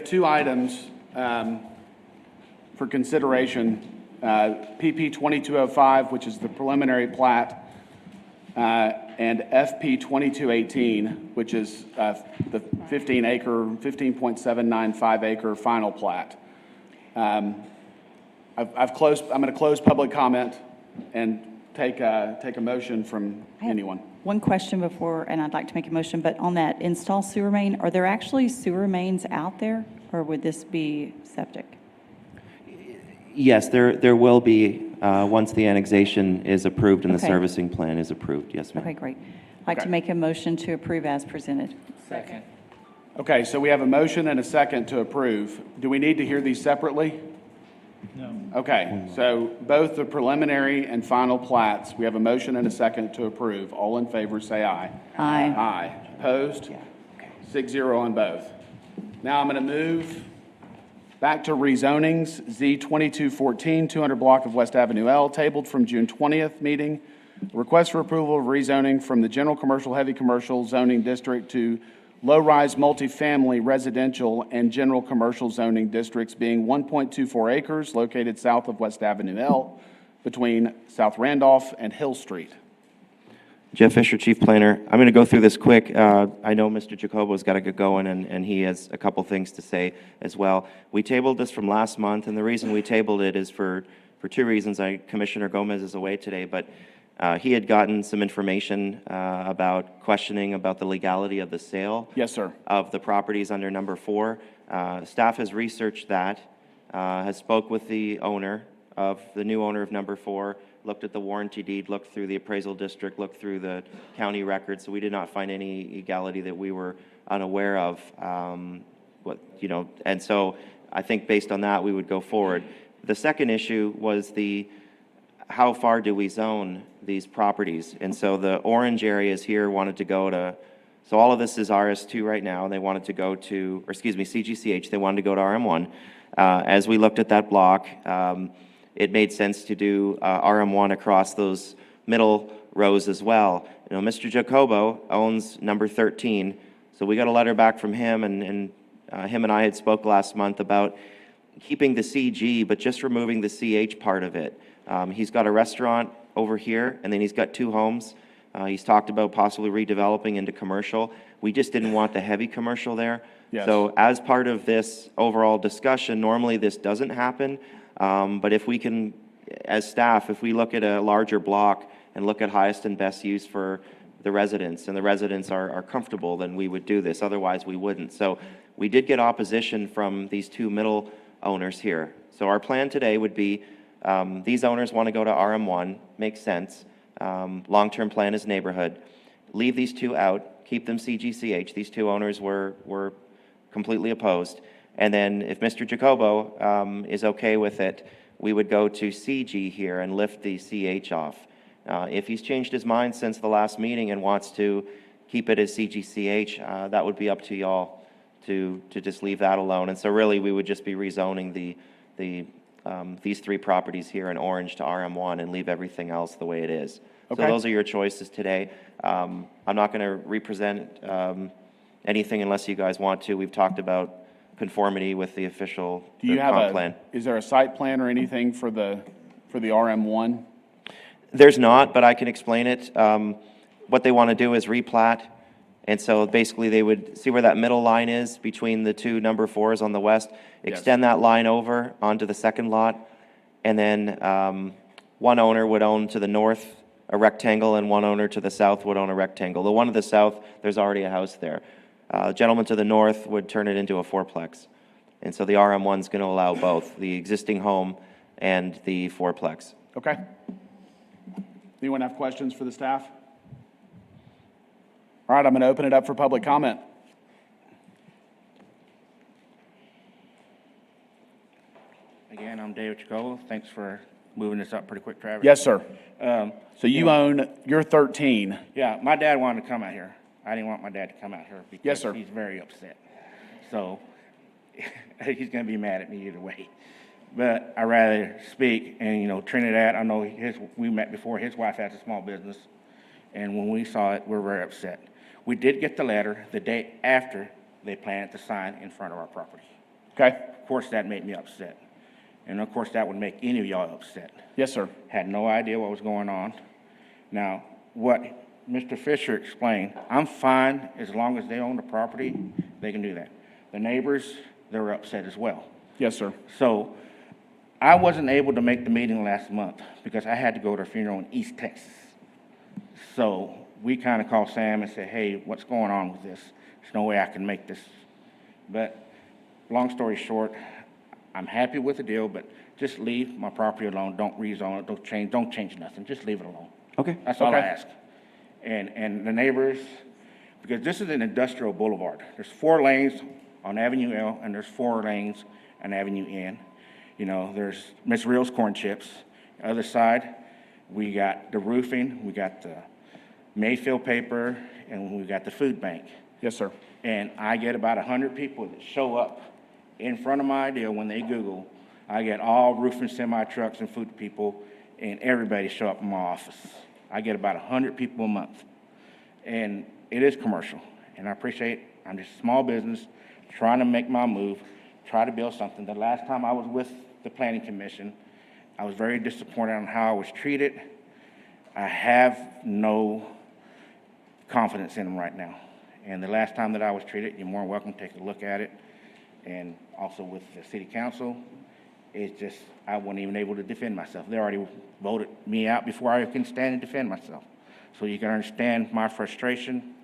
two items for consideration. PP 2205, which is the preliminary plat, and FP 2218, which is the 15.795 acre final plat. I'm going to close public comment and take a motion from anyone. One question before, and I'd like to make a motion, but on that install sewer main, are there actually sewer mains out there, or would this be septic? Yes, there will be, once the annexation is approved and the Okay. servicing plan is approved. Yes, ma'am. Okay, great. I'd like Okay. to make a motion to approve as presented. Second. Okay, so we have a motion and a second to approve. Do we need to hear these separately? No. Okay, so both the preliminary and final plats, we have a motion and a second to approve. All in favor, say aye. Aye. Aye. Opposed? 6-0 on both. Now I'm going to move back to rezonings, Z2214, 200 block of West Avenue L, tabled from June 20th meeting. Request for approval of rezoning from the general commercial, heavy commercial zoning district to low-rise multifamily residential and general commercial zoning districts being 1.24 acres located south of West Avenue L between South Randolph and Hill Street. Jeff Fisher, Chief Planner. I'm going to go through this quick. I know Mr. Jacobo's got to get going, and he has a couple things to say as well. We tabled this from last month, and the reason we tabled it is for two reasons. Commissioner Gomez is away today, but he had gotten some information about questioning about the legality of the sale. Yes, sir. Of the properties under number 4. Staff has researched that, has spoke with the new owner of number 4, looked at the warranty deed, looked through the appraisal district, looked through the county records, so we did not find any legality that we were unaware of. And so I think based on that, we would go forward. The second issue was how far do we zone these properties? And so the orange areas here wanted to go to, so all of this is RS2 right now, and they wanted to go to, Cgch, they wanted to go to RM1. As we looked at that block, it made sense to do RM1 across those middle rows as well. Mr. Jacobo owns number 13, so we got a letter back from him, and him and I had spoke last month about keeping the CG, but just removing the CH part of it. He's got a restaurant over here, and then he's got 2 homes. He's talked about possibly redeveloping into commercial. We just didn't want the heavy commercial there. Yes. So as part of this overall discussion, normally this doesn't happen, but if we can, as staff, if we look at a larger block and look at highest and best use for the residents, and the residents are comfortable, then we would do this. Otherwise, we wouldn't. So we did get opposition from these 2 middle owners here. So our plan today would be these owners want to go to RM1, makes sense. Long-term plan is neighborhood. Leave these 2 out, keep them CGCH. These 2 owners were completely opposed. And then if Mr. Jacobo is okay with it, we would go to CG here and lift the CH off. If he's changed his mind since the last meeting and wants to keep it as CGCH, that would be up to y'all to just leave that alone. And so really we would just be rezoning these 3 properties here in orange to RM1 and leave everything else the way it is. Okay. So those are your choices today. I'm not going to represent anything unless you guys want to. We've talked about conformity with the official Do you have comp plan. Is there a site plan or anything for the RM1? There's not, but I can explain it. What they want to do is replat. And so basically they would see where that middle line is between the 2 number 4s on the west, extend that line over onto the second lot, and then one owner would own to the north a rectangle, and one owner to the south would own a rectangle. The one to the south, there's already a house there. The gentleman to the north would turn it into a 4-plex. And so the RM1 is going to allow both the existing home and the 4-plex. Okay. Anyone have questions for the staff? All right, I'm going to open it up for public comment. Again, I'm David Jacobo. Thanks for moving this up pretty quick, Travis. Yes, sir. So you own, you're 13. Yeah, my dad wanted to come out here. I didn't want my dad to come out here because Yes, sir. he's very upset. So he's going to be mad at me either way. But I'd rather speak. And, Trinidad, I know we met before. His wife has a small business. And when we saw it, we were very upset. We did get the letter the day after they planted the sign in front of our property. Okay. Of course, that made me upset. And of course, that would make any of y'all upset. Yes, sir. Had no idea what was going on. Now, what Mr. Fisher explained, I'm fine as long as they own the property, they can do that. The neighbors, they were upset as well. Yes, sir. So I wasn't able to make the meeting last month because I had to go to a funeral in East Texas. So we kind of called Sam and said, hey, what's going on with this? There's no way I can make this. But long story short, I'm happy with the deal, but just leave my property alone. Don't rezone it. Don't change nothing. Just leave it alone. Okay. That's all I ask. And the neighbors, because this is an industrial boulevard. There's 4 lanes on Avenue L, and there's 4 lanes on Avenue N. There's Miss Real's Corn Chips. The other side, we got the roofing, we got the Mayfield paper, and we got the food bank. Yes, sir. And I get about 100 people that show up in front of my deal when they Google. I get all roofing semi-trucks and food people, and everybody show up in my office. I get about 100 people a month. And it is commercial, and I appreciate it. I'm just a small business, trying to make my move, try to build something. The last time I was with the Planning Commission, I was very disappointed on how I was treated. I have no confidence in them right now. And the last time that I was treated, you're more than welcome to take a look at it. And also with the city council, it's just, I wasn't even able to defend myself. They already voted me out before I can stand and defend myself. So you can understand my frustration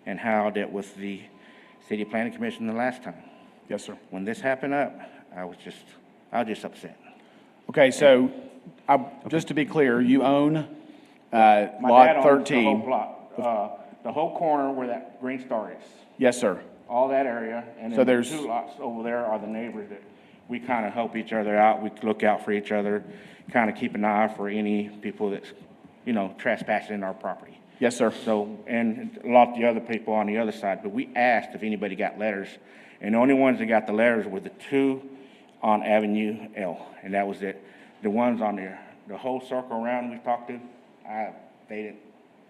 and how I dealt with the City Planning Commission the last time. Yes, sir. When this happened up, I was just upset. Okay, so just to be clear, you own My dad lot owns 13. the whole plot, the whole corner where that green star is, Yes, sir. all that area. And So then the there's- 2 lots over there are the neighbors that we kind of help each other out. We look out for each other, kind of keep an eye for any people that's, trespassing our property. Yes, sir. So, and a lot of the other people on the other side, but we asked if anybody got letters, and the only ones that got the letters were the 2 on Avenue L, and that was it. The ones on the whole circle around we talked to, they didn't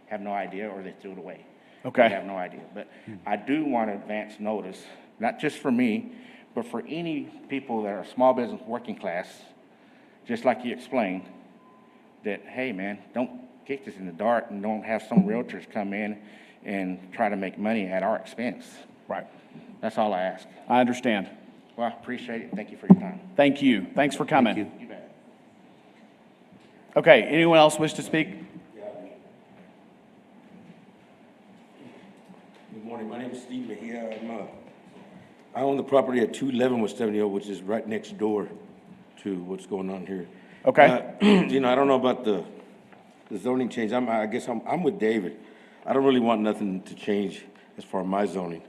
have no idea, or they threw it away. Okay. They have no idea, but I do want to advance notice, not just for me, but for any people that are small business working class, just like you explained, that, hey, man, don't kick this in the dark and don't have some realtors come in and try to make money at our expense. Right. That's all I ask. I understand. Well, I appreciate it. Thank you for your time. Thank you. Thanks for coming. You bet. Okay, anyone else wish to speak? Good morning, my name is Steve Mejia. I own the property at 211 West Avenue, which is right next door to what's going on here. Okay. I don't know about the zoning change. I guess I'm with David. I don't really want nothing to change as far as my zoning.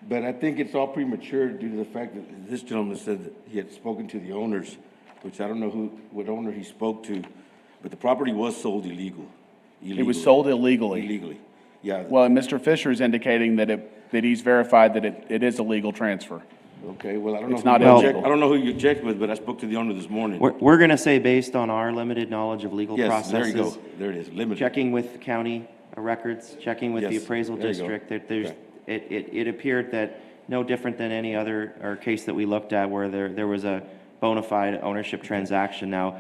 But I think it's all premature due to the fact that this gentleman said that he had spoken to the owners, which I don't know what owner he spoke to, but the property was sold illegally. It was sold illegally. Illegally, yeah. Well, and Mr. Fisher is indicating that he's verified that it is a legal transfer. Okay, well, I don't know. It's not who you illegal. checked- I don't know who you checked with, but I spoke to the owner this morning. We're going to say based on our limited knowledge of legal Yes, processes. there you go. There it is, limited. Checking with the county records, checking with the Yes, appraisal there you go. district, that there's, Okay. it appeared that no different than any other, or case that we looked at where there was a bona fide ownership transaction. Now,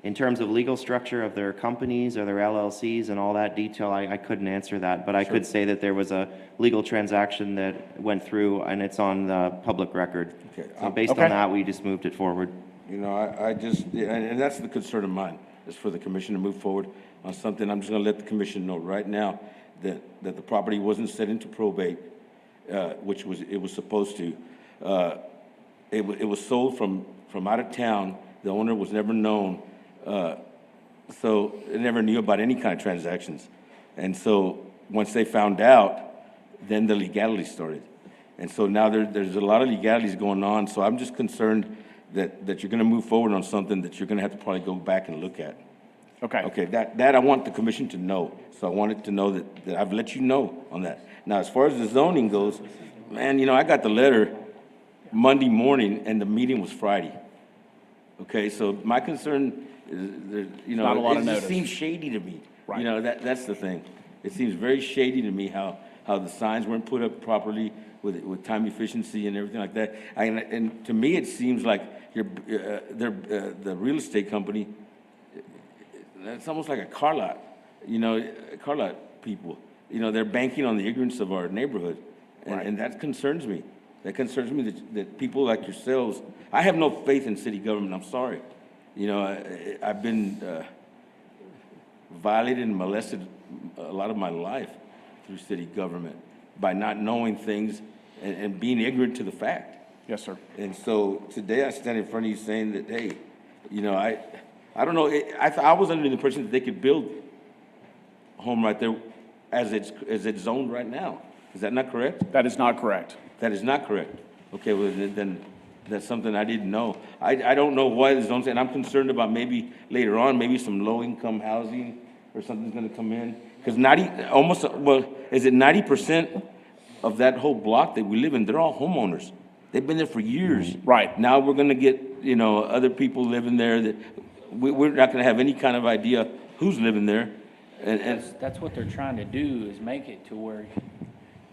in terms of legal structure of their companies or their LLCs and all that detail, I couldn't answer that, but I could say that there was a legal transaction that went through and it's on the public record. Okay. So based Okay. on that, we just moved it forward. I just, and that's the concern of mine, is for the commission to move forward on something. I'm just gonna let the commission know right now that the property wasn't set into probate, which it was supposed to. It was sold from out of town. The owner was never known. So they never knew about any kind of transactions. And so once they found out, then the legality started. And so now there's a lot of legalities going on. So I'm just concerned that you're going to move forward on something that you're going to have to probably go back and look at. Okay. Okay, that I want the commission to know. So I wanted to know that I've let you know on that. Now, as far as the zoning goes, man, I got the letter Monday morning and the meeting was Friday. Okay, so my concern is, Not a lot of it just notice. seems shady to me. Right. That's the thing. It seems very shady to me how the signs weren't put up properly with time efficiency and everything like that. And to me, it seems like the real estate company, it's almost like a car lot, car lot people. They're banking on the ignorance of our neighborhood. And that concerns me. That concerns me that people like yourselves, I have no faith in city government, I'm sorry. I've been violated and molested a lot of my life through city government by not knowing things and being ignorant to the fact. Yes, sir. And so today I stand in front of you saying that, hey, I don't know, I was under the impression that they could build a home right there as it's zoned right now. Is that not correct? That is not correct. That is not correct. Okay, well, then that's something I didn't know. I don't know why the zone's, and I'm concerned about maybe later on, maybe some low-income housing or something's gonna come in. Because is it 90% of that whole block that we live in, they're all homeowners. They've been there for years. Right. Now we're gonna get, you know, other people living there that, we're not gonna have any kind of idea who's living there. And That's what they're trying to do, is make it to where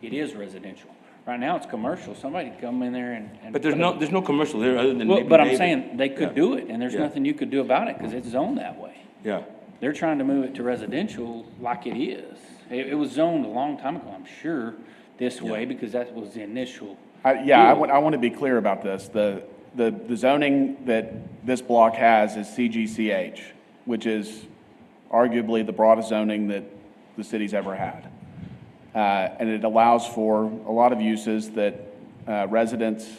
it is residential. Right now, it's commercial. Somebody could come in there and. but there's no commercial there other than Well, maybe but I'm David. saying they could Yeah. do it, and there's Yeah. nothing you could do about it, because it's zoned that way. Yeah. They're trying to move it to residential like it is. It was zoned a long time ago, I'm sure, this way, because that was the initial. Yeah, deal. I want to be clear about this. The zoning that this block has is Cgch, which is arguably the broadest zoning that the city's ever had. And it allows for a lot of uses that residents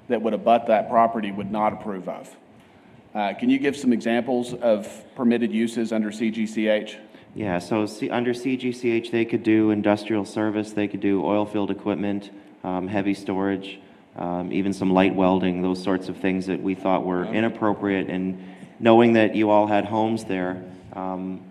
that would abut that property would not approve of. Can you give some examples of permitted uses under Cgch? Yeah, so under CGCH, they could do industrial service, they could do oil field equipment, heavy storage, even some light welding, those sorts of things that we thought were inappropriate. And knowing that you all had homes there,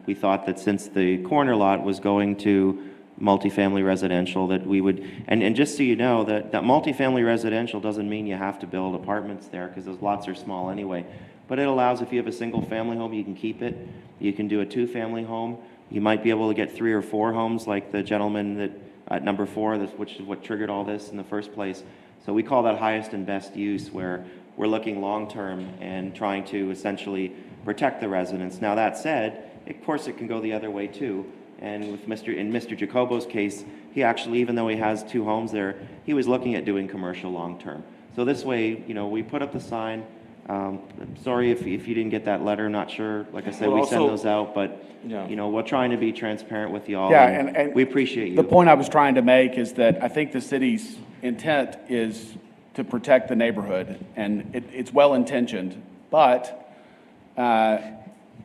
we thought that since the corner lot was going to multifamily residential, that we would, and just so you know, that multifamily residential doesn't mean you have to build apartments there, because those lots are small anyway. But it allows, if you have a single family home, you can keep it. You can do a 2-family home. You might be able to get 3 or 4 homes, like the gentleman that at number 4, which is what triggered all this in the first place. So we call that highest and best use, where we're looking long-term and trying to essentially protect the residents. Now, that said, of course, it can go the other way too. And in Mr. Jacobo's case, he actually, even though he has 2 homes there, he was looking at doing commercial long-term. So this way, you know, we put up the sign. I'm sorry if you didn't get that letter, not sure. Like I said, Well, we send also- those out, but, Yeah. you know, we're trying to be transparent with y'all. Yeah, and we appreciate you. The point I was trying to make is that I think the city's intent is to protect the neighborhood, and it's well-intentioned, but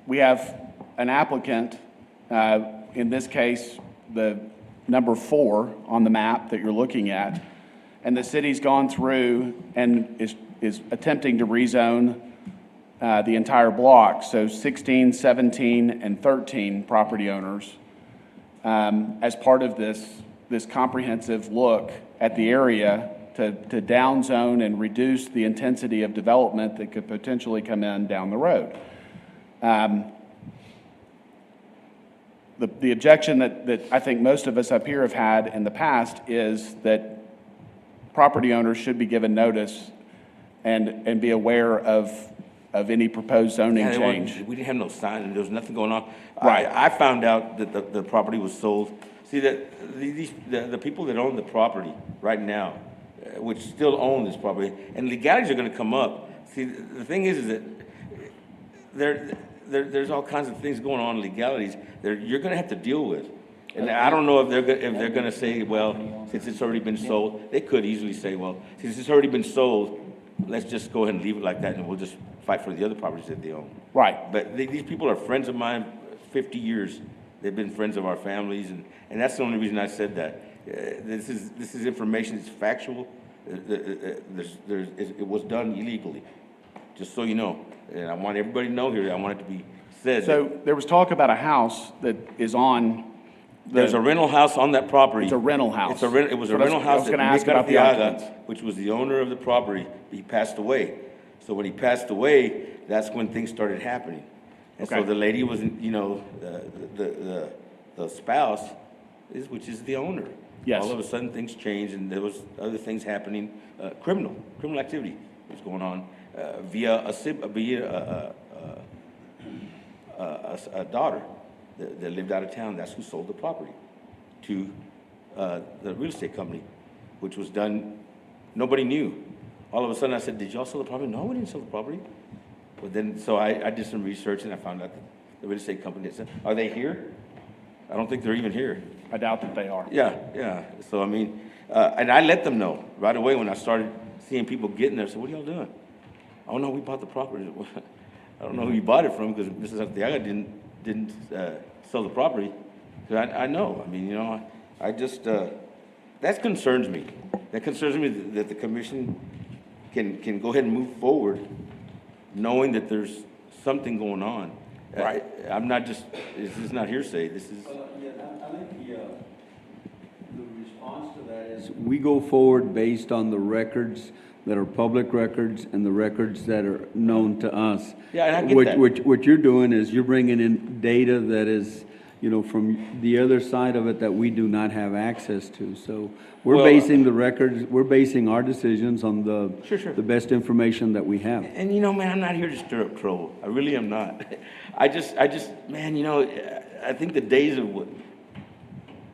we have an applicant, in this case, the number 4 on the map that you're looking at, and the city's gone through and is attempting to rezone the entire block, so 16, 17, and 13 property owners, as part of this comprehensive look at the area to downzone and reduce the intensity of development that could potentially come in down the road. The objection that I think most of us up here have had in the past is that property owners should be given notice and be aware of any proposed zoning Yeah, change. we didn't have no sign, and there was nothing going on. Right. I found out that the property was sold. See, the people that own the property right now, which still own this property, and legalities are gonna come up. See, the thing is that there's all kinds of things going on, legalities, that you're gonna have to deal with. And I don't know if they're gonna say, well, since it's already been sold, they could easily say, well, since it's already been sold, let's just go ahead and leave it like that, and we'll just fight for the other properties that they own. Right. But these people are friends of mine, 50 years. They've been friends of our families, and that's the only reason I said that. This is information, it's factual. It was done illegally, just so you know. And I want everybody to know here, I want it to be said. So there was talk about a house that is on. There's a rental house on that property. It's a rental house. It was a So that's- rental I house was that gonna ask Nick about the Arteaga, occupants. which was the owner of the property. He passed away. So when he passed away, that's when things started happening. And so Okay. the lady was, you know, the spouse, which is the owner. Yes. All of a sudden, things changed, and there was other things happening, criminal activity was going on via a daughter that lived out of town. That's who sold the property to the real estate company, which was done, nobody knew. All of a sudden, I said, did y'all sell the property? No, we didn't sell the property. But then, so I did some research, and I found out that the real estate company said, are they here? I don't think they're even here. I doubt that they are. Yeah. So, I mean, and I let them know right away when I started seeing people getting there. I said, what are y'all doing? Oh, no, we bought the property. I don't know who you bought it from, because Mrs. Arteaga didn't sell the property. 'Cause I know. I mean, you know, I just, that concerns me. That concerns me that the commission can go ahead and move forward knowing that there's something going on. Right. I'm not just, this is not hearsay. This is, Yeah, I think The response to that is, we go forward based on the records that are public records and the records that are known to us. Yeah, and I get that. What you're doing is you're bringing in data that is, you know, from the other side of it that we do not have access to. So we're Well, basing the records, we're basing our decisions on the Sure. the best information that we have. And you know, man, I'm not here to stir up trouble. I really am not. I just, man, you know, I think the days of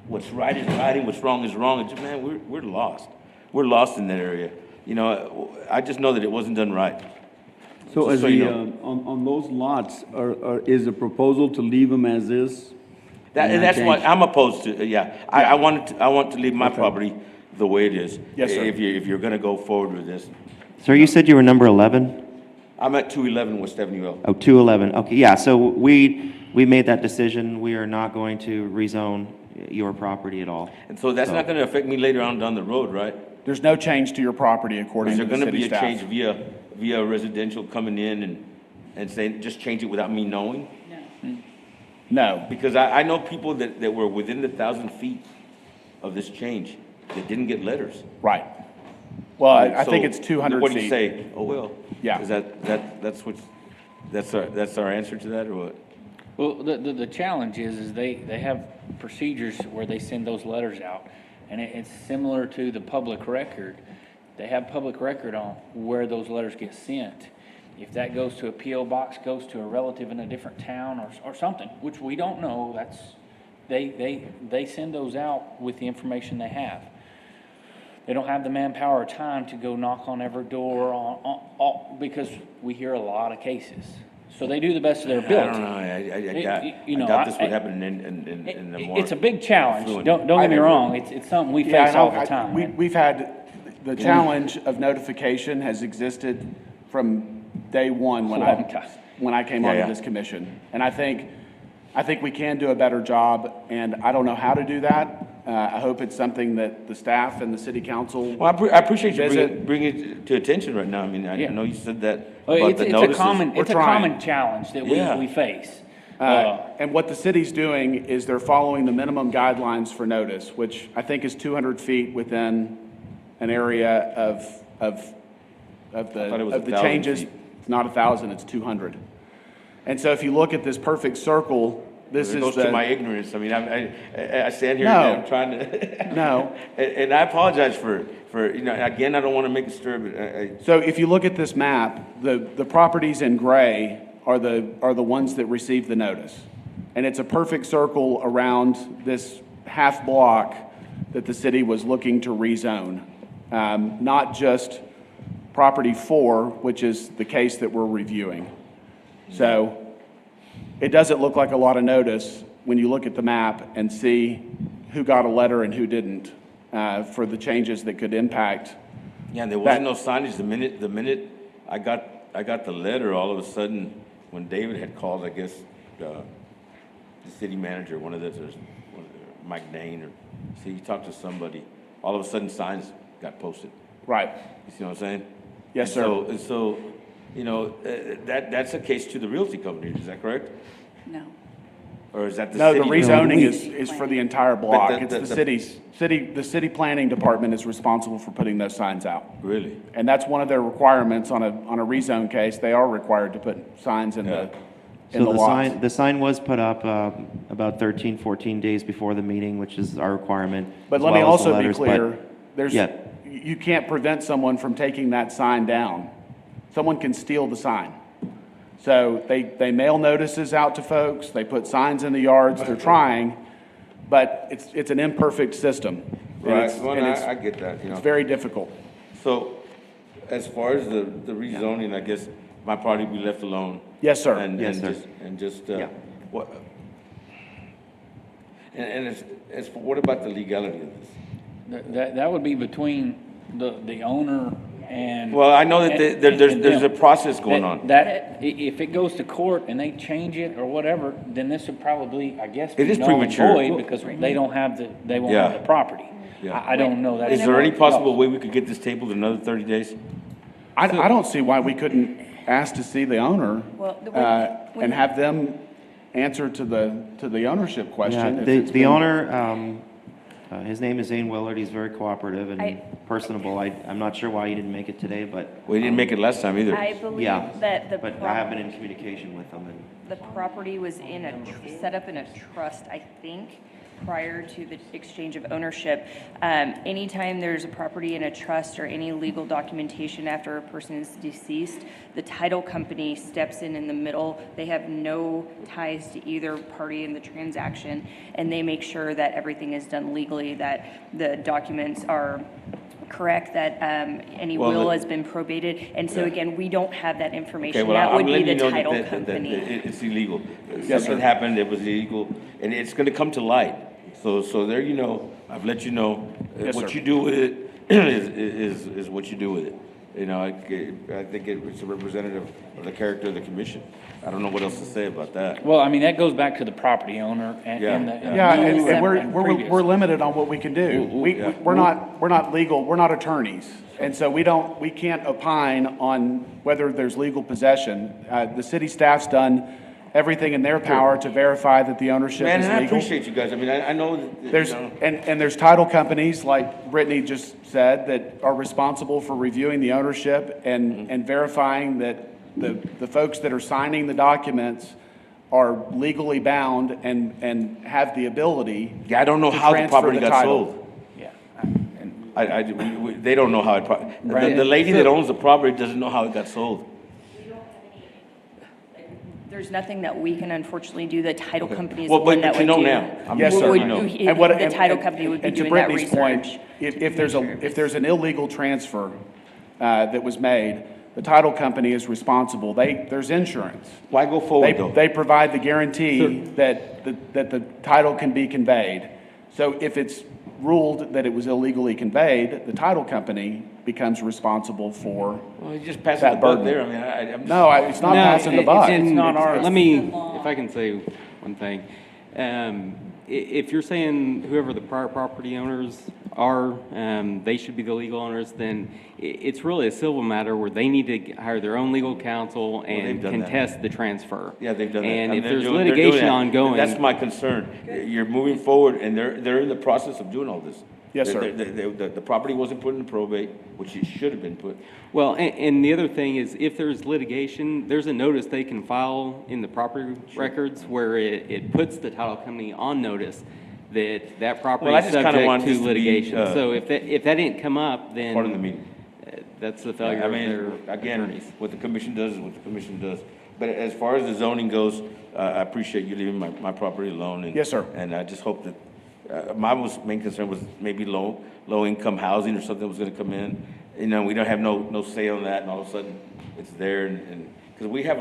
what's right is right and what's wrong is wrong. It's, man, we're lost. We're lost in that area. You know, I just know that it wasn't done right. So Just as so you the, know. on those lots, is the proposal to leave them as is? And that's what I'm opposed to. Yeah, I want to leave my Okay. property the way it is. Yes, sir. If you're going to go forward with this, Sir, you said you were number 11? I'm at 211 West Avenue L. Oh, 211, okay, yeah, so we made that decision. We are not going to rezone your property at all. And so that's not going to affect me later on down the road, right? There's no change to your property according Is to there the going to city be a staff. change via residential coming in and saying, just change it without me knowing? No. Because I know people that were within the 1,000 feet of this change that didn't get letters. Right. Well, I So, think it's 200 What do you feet. say? Oh, well. Yeah. Is that's our answer to that, or what? Well, the challenge is they have procedures where they send those letters out, and it's similar to the public record. They have public record on where those letters get sent. If that goes to a PO box, goes to a relative in a different town or something, which we don't know, they send those out with the information they have. They don't have the manpower or time to go knock on every door because we hear a lot of cases. So they do the best of their I ability. don't know. You know, I doubt this would happen in the more. It's a big challenge. affluent. Don't get me wrong. It's something we Yeah, face I all know. the time. We've had, the challenge of notification has existed from day one when Long time. I came Yeah, onto yeah. this commission. And I think we can do a better job, and I don't know how to do that. I hope it's something that the staff and the city council. Well, I appreciate you Visit. bringing it to attention right now. I mean, I Yeah. know you said that Well, about it's the a notices. common We're it's a trying. common challenge that Yeah. we face. And what the city's doing is they're following the minimum guidelines for notice, which I think is 200 feet within an area of thought it was the 1,000 changes. feet. It's not 1,000, it's 200. And so if you look at this perfect circle, this It is goes to my ignorance. I mean, I stand here No. and I'm trying to. No. And I apologize for, you know, again, I don't want to make it stir, but So if you look at this map, the properties in gray are the ones that received the notice. And it's a perfect circle around this half block that the city was looking to rezone. Not just property 4, which is the case that we're reviewing. So it doesn't look like a lot of notice when you look at the map and see who got a letter and who didn't for the changes that could impact. yeah, there wasn't no signage. The minute I got the letter, all of a sudden, when David had called, I guess, the city manager, one of the Mike Dane, or see, he talked to somebody. All of a sudden, signs got posted. Right. You see what I'm saying? Yes, And sir. So, you know, that's a case to the realty company. Is that correct? No. Or is that the No, city? the rezoning is for the entire block. the- It's the city planning department is responsible for putting those signs out. Really? And that's one of their requirements on a rezone case. They are required to put signs in the So the lots. the sign was put up about 13, 14 days before the meeting, which is our requirement. But as let me well as the also be letters, but- clear, Yeah. you can't prevent someone from taking that sign down. Someone can steal the sign. So they mail notices out to folks, they put signs in the yards, they're trying, but it's an imperfect system. And Right, it's- well, and no, it's- I get that, you know. It's very difficult. So, as far as the rezoning, I guess my party be left alone. Yes, sir. Yes, sir. And what, and what about the legality of this? That would be between the owner and. Well, I know that there's a them. process going on. If it goes to court and they change it or whatever, then this would probably, I guess, It be is null and premature. void because they won't have they won't Yeah. have the property. Yeah. I don't know that. Is there any possible way we could get this tabled another 30 days? I don't see why we couldn't ask to see the owner Well, and have them answer to the ownership question. Yeah, if the it's the been- owner, His name is Zane Willard. He's very cooperative and personable. I'm not sure why he didn't make it today, but. Well, he didn't make it last time either. I believe Yeah, that the but I have been in communication with him, and the property was set up in a trust, I think, prior to the exchange of ownership. Anytime there's a property in a trust or any legal documentation after a person is deceased, the title company steps in the middle. They have no ties to either party in the transaction, and they make sure that everything is done legally, that the documents are correct, that any will has been probated. And so again, we don't have that information. Okay, well, That would I'm be letting the you know title that company. it's illegal. Something happened, it was illegal, and it's gonna come to light. So there you know, I've let you know, what you do with it is what you do with it. You know, I think it's a representative of the character of the commission. I don't know what else to say about that. Well, I mean, that goes back to the property owner and the. Yeah, rules and previous. we're limited on what we can do. We're not legal, we're not attorneys. And so we can't opine on whether there's legal possession. The city staff's done everything in their power to verify that the ownership Man, is and I legal. appreciate you guys. I mean, I know that, There's, you know, and there's title companies, like Brittany just said, that are responsible for reviewing the ownership and verifying that the folks that are signing the documents are legally bound and have the ability. I don't know to how the transfer property got title. sold. Yeah. They don't know how it, the lady that owns the property doesn't know how it got sold. There's nothing that we can unfortunately do. The title company is the Well, one but that you would know do. now. I'm Yes, just sir. letting you know. The title company would be and to doing that Brittany's research. point, if there's an illegal transfer that was made, the title company is responsible. There's insurance. Why go forward though? They provide the guarantee that the title can be conveyed. So if it's ruled that it was illegally conveyed, the title company becomes responsible for Well, you just passing that the buck burden. there. I mean, I'm just. No, it's not passing the buck. It's not It's- Let me, if I can say one thing. If you're saying whoever the prior property owners are, they should be the legal owners, then it's really a civil matter where they need to hire their own legal counsel and they've done that. contest the transfer. Yeah, they've done that. And I mean, if there's they're doing litigation that. ongoing. That's my concern. You're moving forward, and they're in the process of doing all this. Yes, sir. The property wasn't put in probate, which it should have been put. Well, and the other thing is, if there's litigation, there's a notice they can file in the property records where it puts the title company on notice that property Well, I is just kinda want subject this to to be, litigation. So if that didn't come up, then. Part of the meeting. That's the failure I of mean, their again, attorneys. what the commission does is what the commission does. But as far as the zoning goes, I appreciate you leaving my property alone. And- Yes, sir. And I just hope that, my main concern was maybe low-income housing or something was gonna come in. You know, we don't have no say on that, and all of a sudden, it's there, and, because we have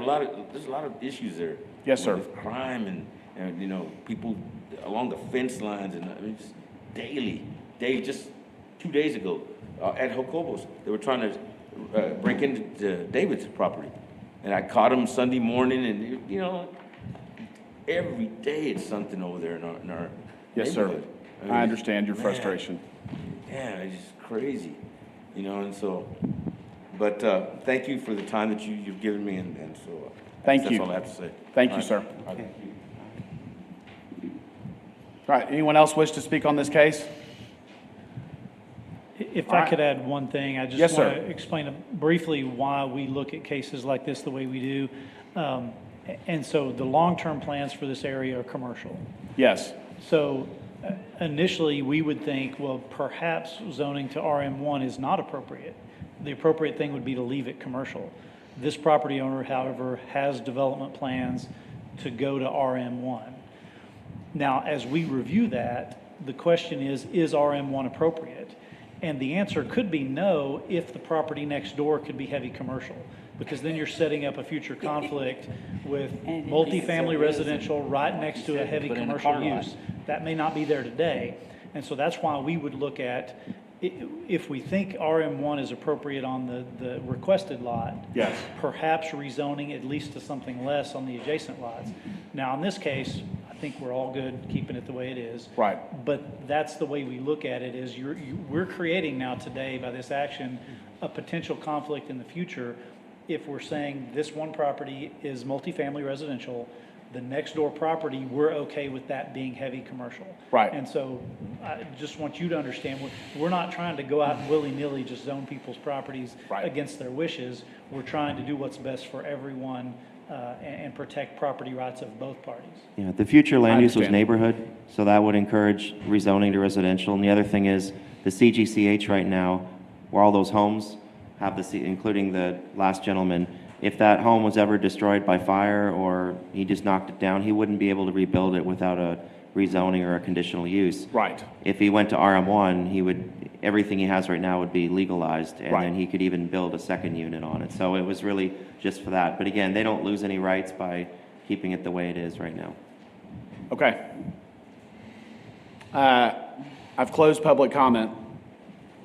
there's a lot of issues there. Yes, sir. With crime and, you know, people along the fence lines, and, I mean, just daily, just 2 days ago, at Jacobos, they were trying to break into David's property. And I caught him Sunday morning, and, you know, every day it's something over there in our Yes, sir. neighborhood. mean, I understand your man, frustration. Yeah, it's just crazy, you know, and so, but thank you for the time that you've given me, and so. Thank you. That's all I have to say. Thank you, All right. sir. All right. All right, anyone else wish to speak on this case? If All I right. could add one thing, I Yes, just sir. want to explain briefly why we look at cases like this the way we do. And so the long-term plans for this area are commercial. Yes. So initially, we would think, well, perhaps zoning to RM1 is not appropriate. The appropriate thing would be to leave it commercial. This property owner, however, has development plans to go to RM1. Now, as we review that, the question is RM1 appropriate? And the answer could be no if the property next door could be heavy commercial, because then you're setting up a future conflict with multifamily residential right next to a heavy Put in a commercial car lot. use. That may not be there today. And so that's why we would look at, if we think RM1 is appropriate on the requested lot, Yes. perhaps rezoning at least to something less on the adjacent lots. Now, in this case, I think we're all good keeping it the way it is. Right. But that's the way we look at it, is we're creating now today by this action a potential conflict in the future if we're saying this one property is multifamily residential, the next door property, we're okay with that being heavy commercial. Right. And so I just want you to understand, we're not trying to go out and willy-nilly just zone people's properties against their wishes. We're trying to do what's best for everyone and protect property rights of both parties. Yeah, the future land use was understand. neighborhood, so that would encourage rezoning to residential. And the other thing is, the CGCH right now, where all those homes have including the last gentleman, if that home was ever destroyed by fire or he just knocked it down, he wouldn't be able to rebuild it without a rezoning or a conditional use. Right. If he went to RM1, everything he has right now would be legalized, and then he could even build a second unit on it. So it was really just for that. But again, they don't lose any rights by keeping it the way it is right now. Okay. I've closed public comment.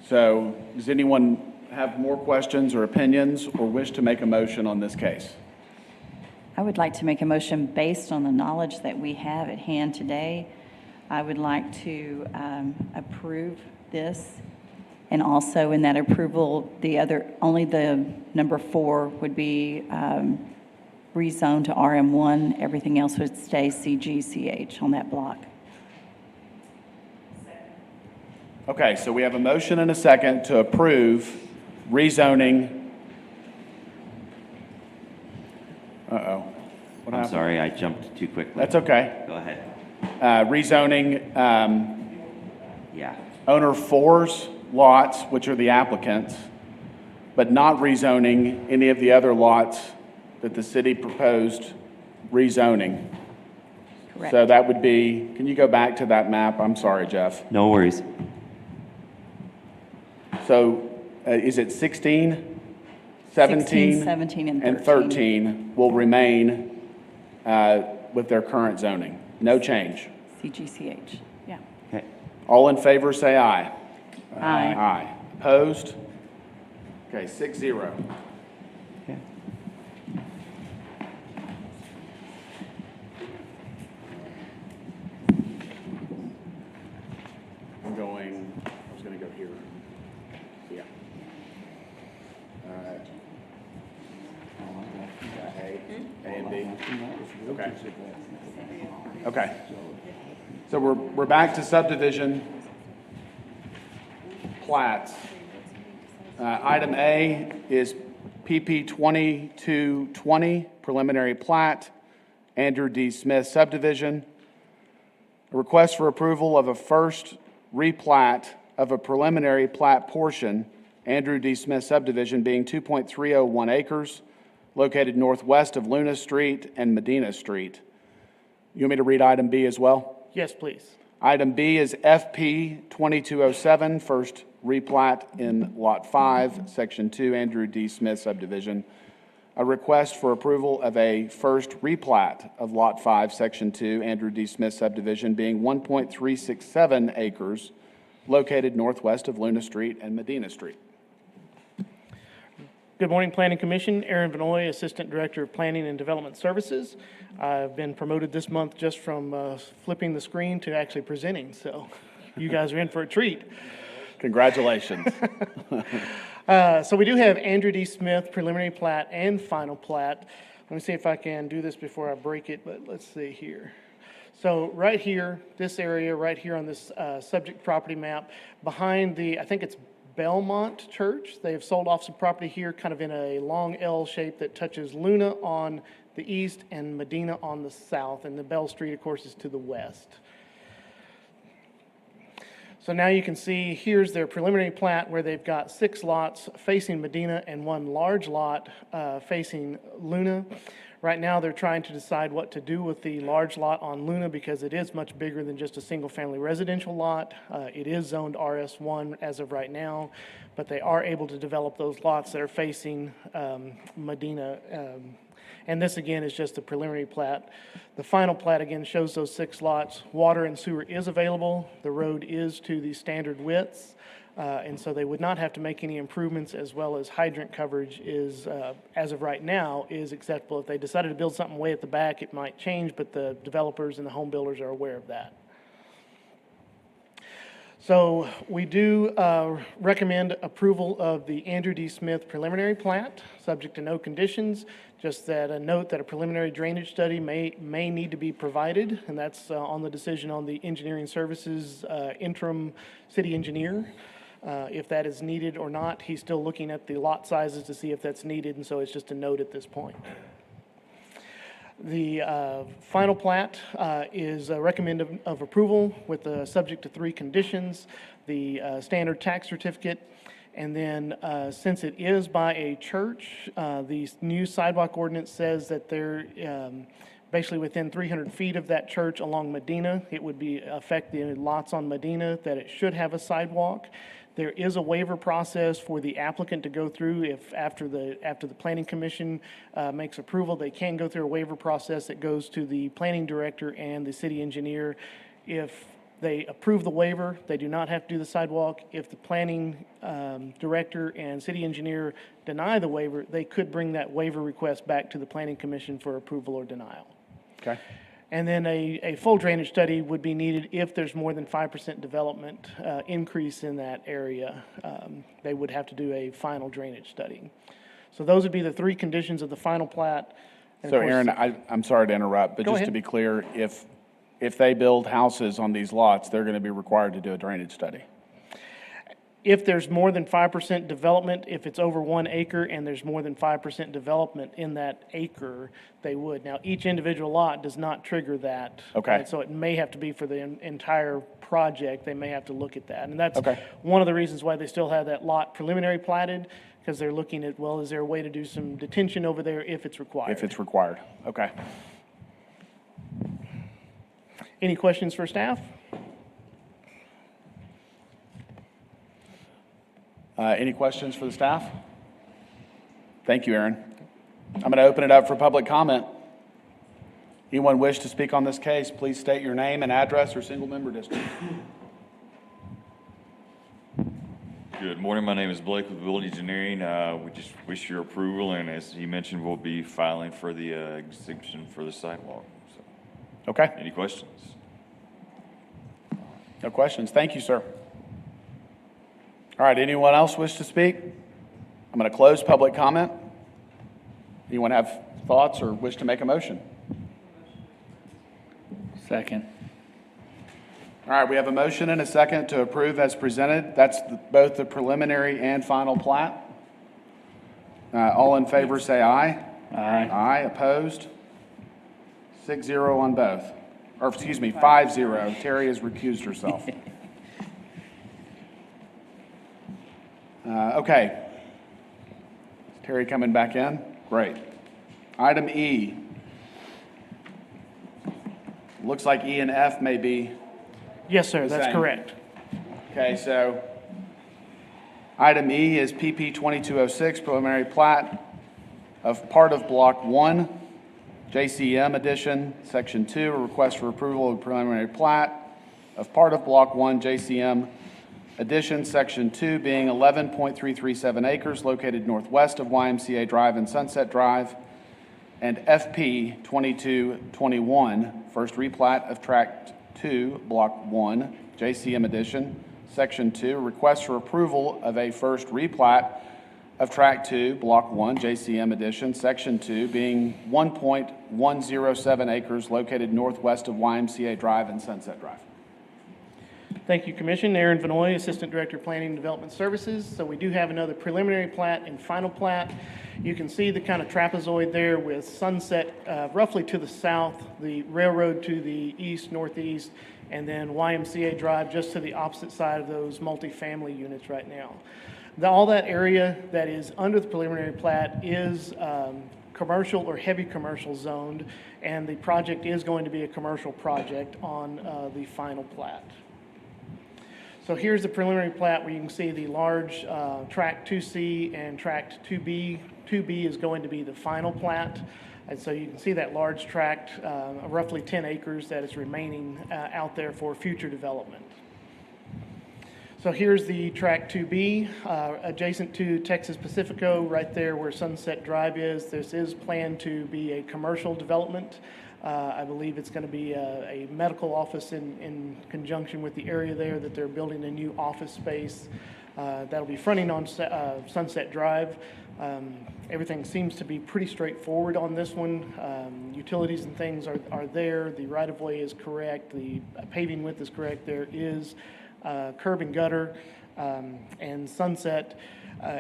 So does anyone have more questions or opinions or wish to make a motion on this case? I would like to make a motion based on the knowledge that we have at hand today. I would like to approve this, and also in that approval, only the number 4 would be rezoned to RM1. Everything else would stay CGCH on that block. Okay, so we have a motion and a second to approve rezoning. Uh-oh. What I'm happened? sorry, I jumped too quickly. That's okay. Go ahead. Rezoning Yeah. owner 4's lots, which are the applicants, but not rezoning any of the other lots that the city proposed rezoning. Correct. So that would be, can you go back to that map? I'm sorry, Jeff. No worries. So is it 16, 17? 16, 17, and 13 will remain with their current zoning. No change. CGCH, yeah. Okay. All in favor, say aye. Aye. Aye. Opposed? Okay, 6-0. Okay. I was going to go here. Yeah. A and B. Okay. Okay. So we're back to subdivision plats. Item A is PP 2220, preliminary plat, Andrew D. Smith subdivision. A request for approval of a first replat of a preliminary plat portion, Andrew D. Smith subdivision, being 2.301 acres, located northwest of Luna Street and Medina Street. You want me to read item B as well? Yes, please. Item B is FP 2207, first replat in Lot 5, Section 2, Andrew D. Smith subdivision. A request for approval of a first replat of Lot 5, Section 2, Andrew D. Smith subdivision, being 1.367 acres, located northwest of Luna Street and Medina Street. Good morning, Planning Commission. Aaron Benoit, Assistant Director of Planning and Development Services. I've been promoted this month just from flipping the screen to actually presenting, so you guys are in for a treat. Congratulations. So we do have Andrew D. Smith preliminary plat and final plat. Let me see if I can do this before I break it, but let's see here. So right here, this area right here on this subject property map, behind the, I think it's Belmont Church, they have sold off some property here kind of in a long L shape that touches Luna on the east and Medina on the south, and the Bell Street, of course, is to the west. So now you can see here's their preliminary plat where they've got 6 lots facing Medina and 1 large lot facing Luna. Right now they're trying to decide what to do with the large lot on Luna because it is much bigger than just a single-family residential lot. It is zoned RS1 as of right now, but they are able to develop those lots that are facing Medina. And this, again, is just the preliminary plat. The final plat, again, shows those 6 lots. Water and sewer is available. The road is to the standard widths. And so they would not have to make any improvements, as well as hydrant coverage is, as of right now, is acceptable. If they decided to build something way at the back, it might change, but the developers and the home builders are aware of that. So we do recommend approval of the Andrew D. Smith preliminary plat, subject to no conditions. Just that a note that a preliminary drainage study may need to be provided, and that's on the decision on the engineering services interim city engineer. If that is needed or not, he's still looking at the lot sizes to see if that's needed, and so it's just a note at this point. The final plat is recommended of approval with the subject to 3 conditions, the standard tax certificate, and then since it is by a church, the new sidewalk ordinance says that they're basically within 300 feet of that church along Medina. It would affect the lots on Medina that it should have a sidewalk. There is a waiver process for the applicant to go through if after the planning commission makes approval, they can go through a waiver process that goes to the planning director and the city engineer. If they approve the waiver, they do not have to do the sidewalk. If the planning director and city engineer deny the waiver, they could bring that waiver request back to the planning commission for approval or denial. Okay. And then a full drainage study would be needed if there's more than 5% development increase in that area. They would have to do a final drainage study. So those would be the 3 conditions of the final plat. And So of course, Aaron, I'm sorry to interrupt, but Go just to ahead. be clear, if they build houses on these lots, they're going to be required to do a drainage study. if there's more than 5% development, if it's over 1 acre and there's more than 5% development in that acre, they would. Now, each individual lot does not trigger that. Okay. Right? So it may have to be for the entire project, they may have to look at that. And that's Okay. one of the reasons why they still have that lot preliminary platted, because they're looking at, well, is there a way to do some detention over there if it's required? If it's required, okay. Any questions for staff? Any questions for the staff? Thank you, Aaron. I'm going to open it up for public comment. Anyone wish to speak on this case, please state your name and address or single-member district. Good morning. My name is Blake with Village Engineering. We just wish your approval, and as he mentioned, we'll be filing for the exemption for the sidewalk. So, Okay. any questions? No questions. Thank you, sir. All right, anyone else wish to speak? I'm going to close public comment. Anyone have thoughts or wish to make a motion? Second. All right, we have a motion and a second to approve as presented. That's both the preliminary and final plat. All in favor say aye. Aye. Aye, opposed? 6-0 on both. Or excuse me, 5-0. Terry has recused herself. Okay. Is Terry coming back in? Great. Item E. Looks like E and F may be. Yes, sir, that's Same. correct. Okay, so item E is PP 2206, preliminary plat of part of Block 1, JCM Edition, Section 2, a request for approval of preliminary plat of part of Block 1, JCM Edition, Section 2, being 11.337 acres located northwest of YMCA Drive and Sunset Drive, and FP 2221, first replat of Tract 2, Block 1, JCM Edition, Section 2, request for approval of a first replat of Tract 2, Block 1, JCM Edition, Section 2, being 1.107 acres located northwest of YMCA Drive and Sunset Drive. Thank you, Commission. Aaron Vanoy, Assistant Director, Planning and Development Services. So we do have another preliminary plat and final plat. You can see the kind of trapezoid there with Sunset roughly to the south, the railroad to the east, northeast, and then YMCA Drive just to the opposite side of those multifamily units right now. All that area that is under the preliminary plat is commercial or heavy commercial zoned, and the project is going to be a commercial project on the final plat. So here's the preliminary plat where you can see the large Tract 2C and Tract 2B. 2B is going to be the final plat. And so you can see that large tract, roughly 10 acres that is remaining out there for future development. So here's the Tract 2B, adjacent to Texas Pacifico, right there where Sunset Drive is. This is planned to be a commercial development. I believe it's going to be a medical office in conjunction with the area there that they're building a new office space. That'll be fronting on Sunset Drive. Everything seems to be pretty straightforward on this one. Utilities and things are there. The right-of-way is correct. The paving width is correct. There is curb and gutter. And Sunset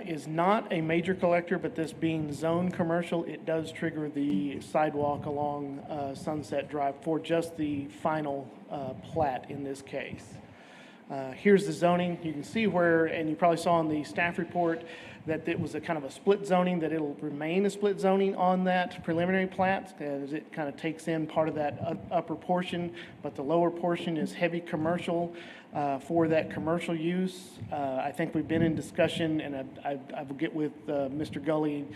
is not a major collector, but this being zone commercial, it does trigger the sidewalk along Sunset Drive for just the final plat in this case. Here's the zoning. You can see where, and you probably saw in the staff report, that it was a kind of a split zoning, that it'll remain a split zoning on that preliminary plat, as it kind of takes in part of that upper portion, but the lower portion is heavy commercial for that commercial use. I think we've been in discussion, and I will get with Mr. Gully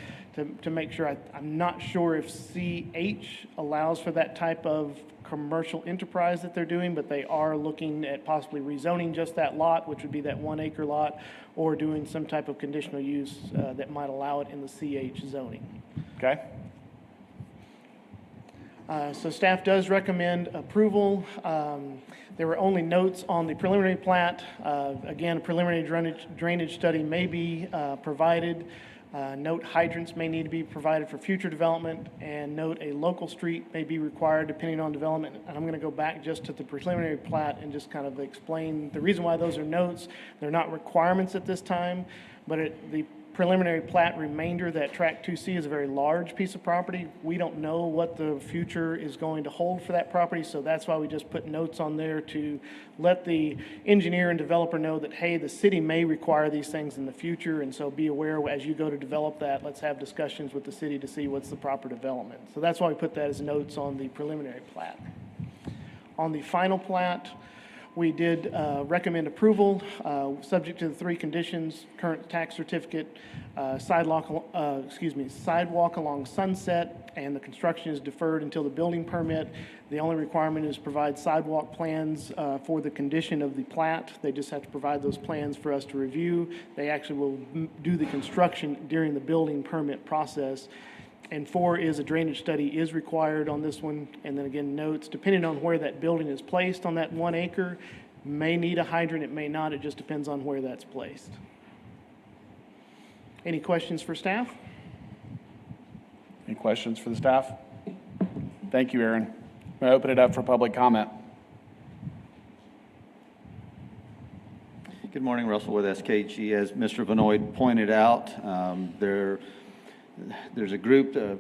to make sure. I'm not sure if CH allows for that type of commercial enterprise that they're doing, but they are looking at possibly rezoning just that lot, which would be that 1 acre lot, or doing some type of conditional use that might allow it in the CH zoning. Okay. So staff does recommend approval. There were only notes on the preliminary plat. Again, a preliminary drainage study may be provided. Note hydrants may need to be provided for future development, and note a local street may be required depending on development. And I'm going to go back just to the preliminary plat and just kind of explain the reason why those are notes. They're not requirements at this time, but the preliminary plat remainder, that tract 2C, is a very large piece of property. We don't know what the future is going to hold for that property, so that's why we just put notes on there to let the engineer and developer know that, hey, the city may require these things in the future, and so be aware as you go to develop that. Let's have discussions with the city to see what's the proper development. So that's why we put that as notes on the preliminary plat. On the final plat, we did recommend approval, subject to the 3 conditions: current tax certificate, sidewalk along Sunset, and the construction is deferred until the building permit. The only requirement is provide sidewalk plans for the condition of the plat. They just have to provide those plans for us to review. They actually will do the construction during the building permit process. And 4 is a drainage study is required on this one. And then again, notes, depending on where that building is placed on that 1 acre, may need a hydrant, it may not. It just depends on where that's placed. Any questions for staff? Any questions for the staff? Thank you, Aaron. May I open it up for public comment? Good morning, Russell with SKG. As Mr. Vanoy pointed out, there's a group, the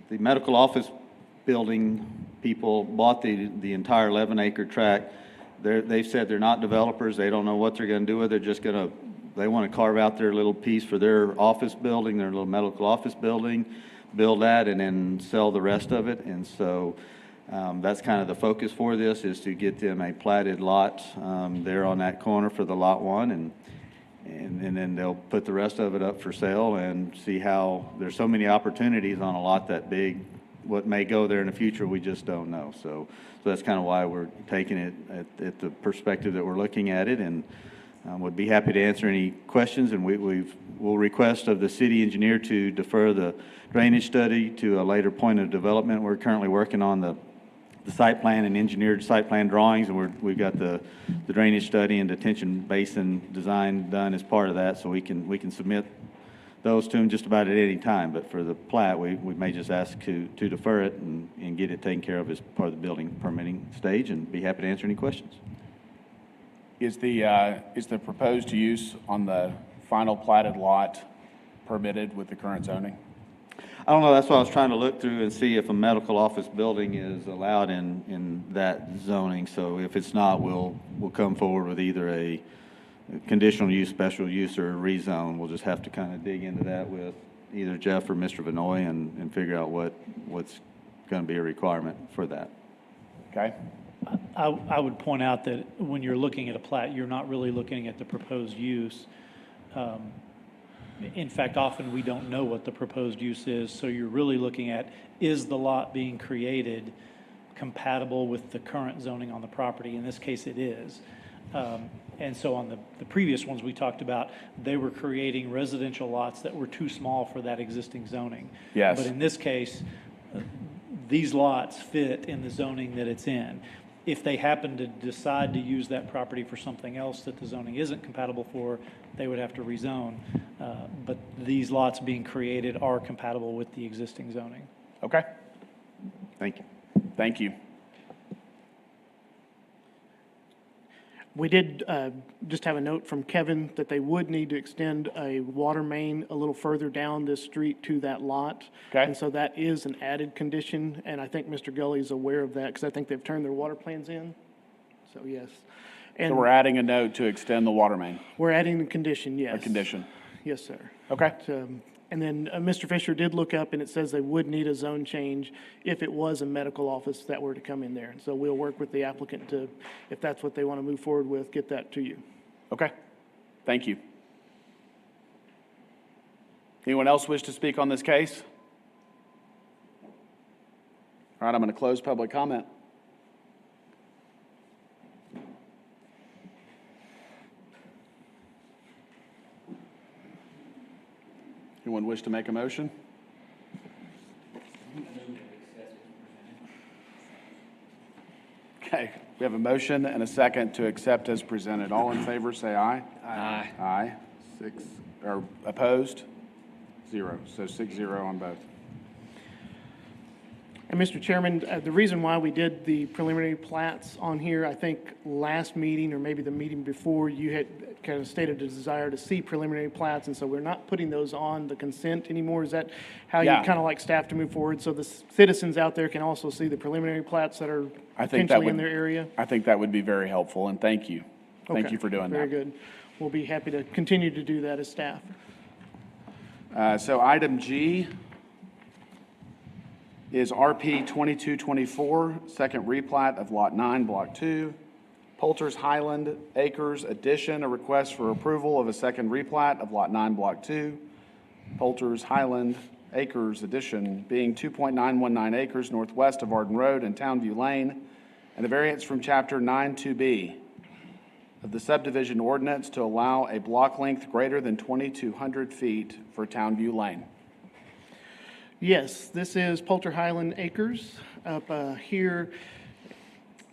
medical office building people bought the entire 11-acre tract. They've said they're not developers. They don't know what they're going to do with it. They want to carve out their little piece for their office building, their little medical office building, build that, and then sell the rest of it. And so that's kind of the focus for this, is to get them a platted lot there on that corner for the lot 1, and then they'll put the rest of it up for sale and see how. There's so many opportunities on a lot that big. What may go there in the future, we just don't know. So that's kind of why we're taking it at the perspective that we're looking at it, and would be happy to answer any questions. And we'll request of the city engineer to defer the drainage study to a later point of development. We're currently working on the site plan and engineered site plan drawings, and we've got the drainage study and detention basin design done as part of that, so we can submit those to them just about at any time. But for the plat, we may just ask to defer it and get it taken care of as part of the building permitting stage, and be happy to answer any questions. Is the proposed use on the final platted lot permitted with the current zoning? I don't know. That's why I was trying to look through and see if a medical office building is allowed in that zoning. So if it's not, we'll come forward with either a conditional use, special use, or a rezone. We'll just have to kind of dig into that with either Jeff or Mr. Vanoy and figure out what's going to be a requirement for that. Okay. I would point out that when you're looking at a plat, you're not really looking at the proposed use. In fact, often we don't know what the proposed use is, so you're really looking at, is the lot being created compatible with the current zoning on the property? In this case, it is. And so on the previous ones we talked about, they were creating residential lots that were too small for that existing zoning. Yes. But in this case, these lots fit in the zoning that it's in. If they happen to decide to use that property for something else that the zoning isn't compatible for, they would have to rezone. But these lots being created are compatible with the existing zoning. Okay. Thank you. Thank you. We did just have a note from Kevin that they would need to extend a water main a little further down this street to that lot. Okay. And so that is an added condition, and I think Mr. Gully is aware of that because I think they've turned their water plans in. So, yes. And So we're adding a note to extend the water main, we're adding a condition, yes. a condition. Yes, sir. Okay. And then Mr. Fisher did look up, and it says they would need a zone change if it was a medical office that were to come in there. And so we'll work with the applicant to, if that's what they want to move forward with, get that to you. Okay. Thank you. Anyone else wish to speak on this case? All right, I'm going to close public comment. Anyone wish to make a motion? Okay, we have a motion and a second to accept as presented. All in favor, say aye. Aye. Aye. Or opposed? 0. So 6-0 on both. And Mr. Chairman, the reason why we did the preliminary plats on here, I think last meeting or maybe the meeting before, you had kind of stated a desire to see preliminary plats, and so we're not putting those on the consent anymore. Is that how you Yeah. kind of like staff to move forward? So the citizens out there can also see the preliminary plats that are I think that potentially in would, their area? I think that would be very helpful, and thank you. Thank Okay, you for doing that. Very good. We'll be happy to continue to do that as staff. So item G is RP 2224, second replat of Lot 9, Block 2, Poulter's Highland Acres addition, a request for approval of a second replat of Lot 9, Block 2, Poulter's Highland Acres addition being 2.919 acres northwest of Arden Road and Townview Lane, and a variance from Chapter 92B of the subdivision ordinance to allow a block length greater than 2,200 feet for Townview Lane. Yes, this is Poulter Highland Acres up here.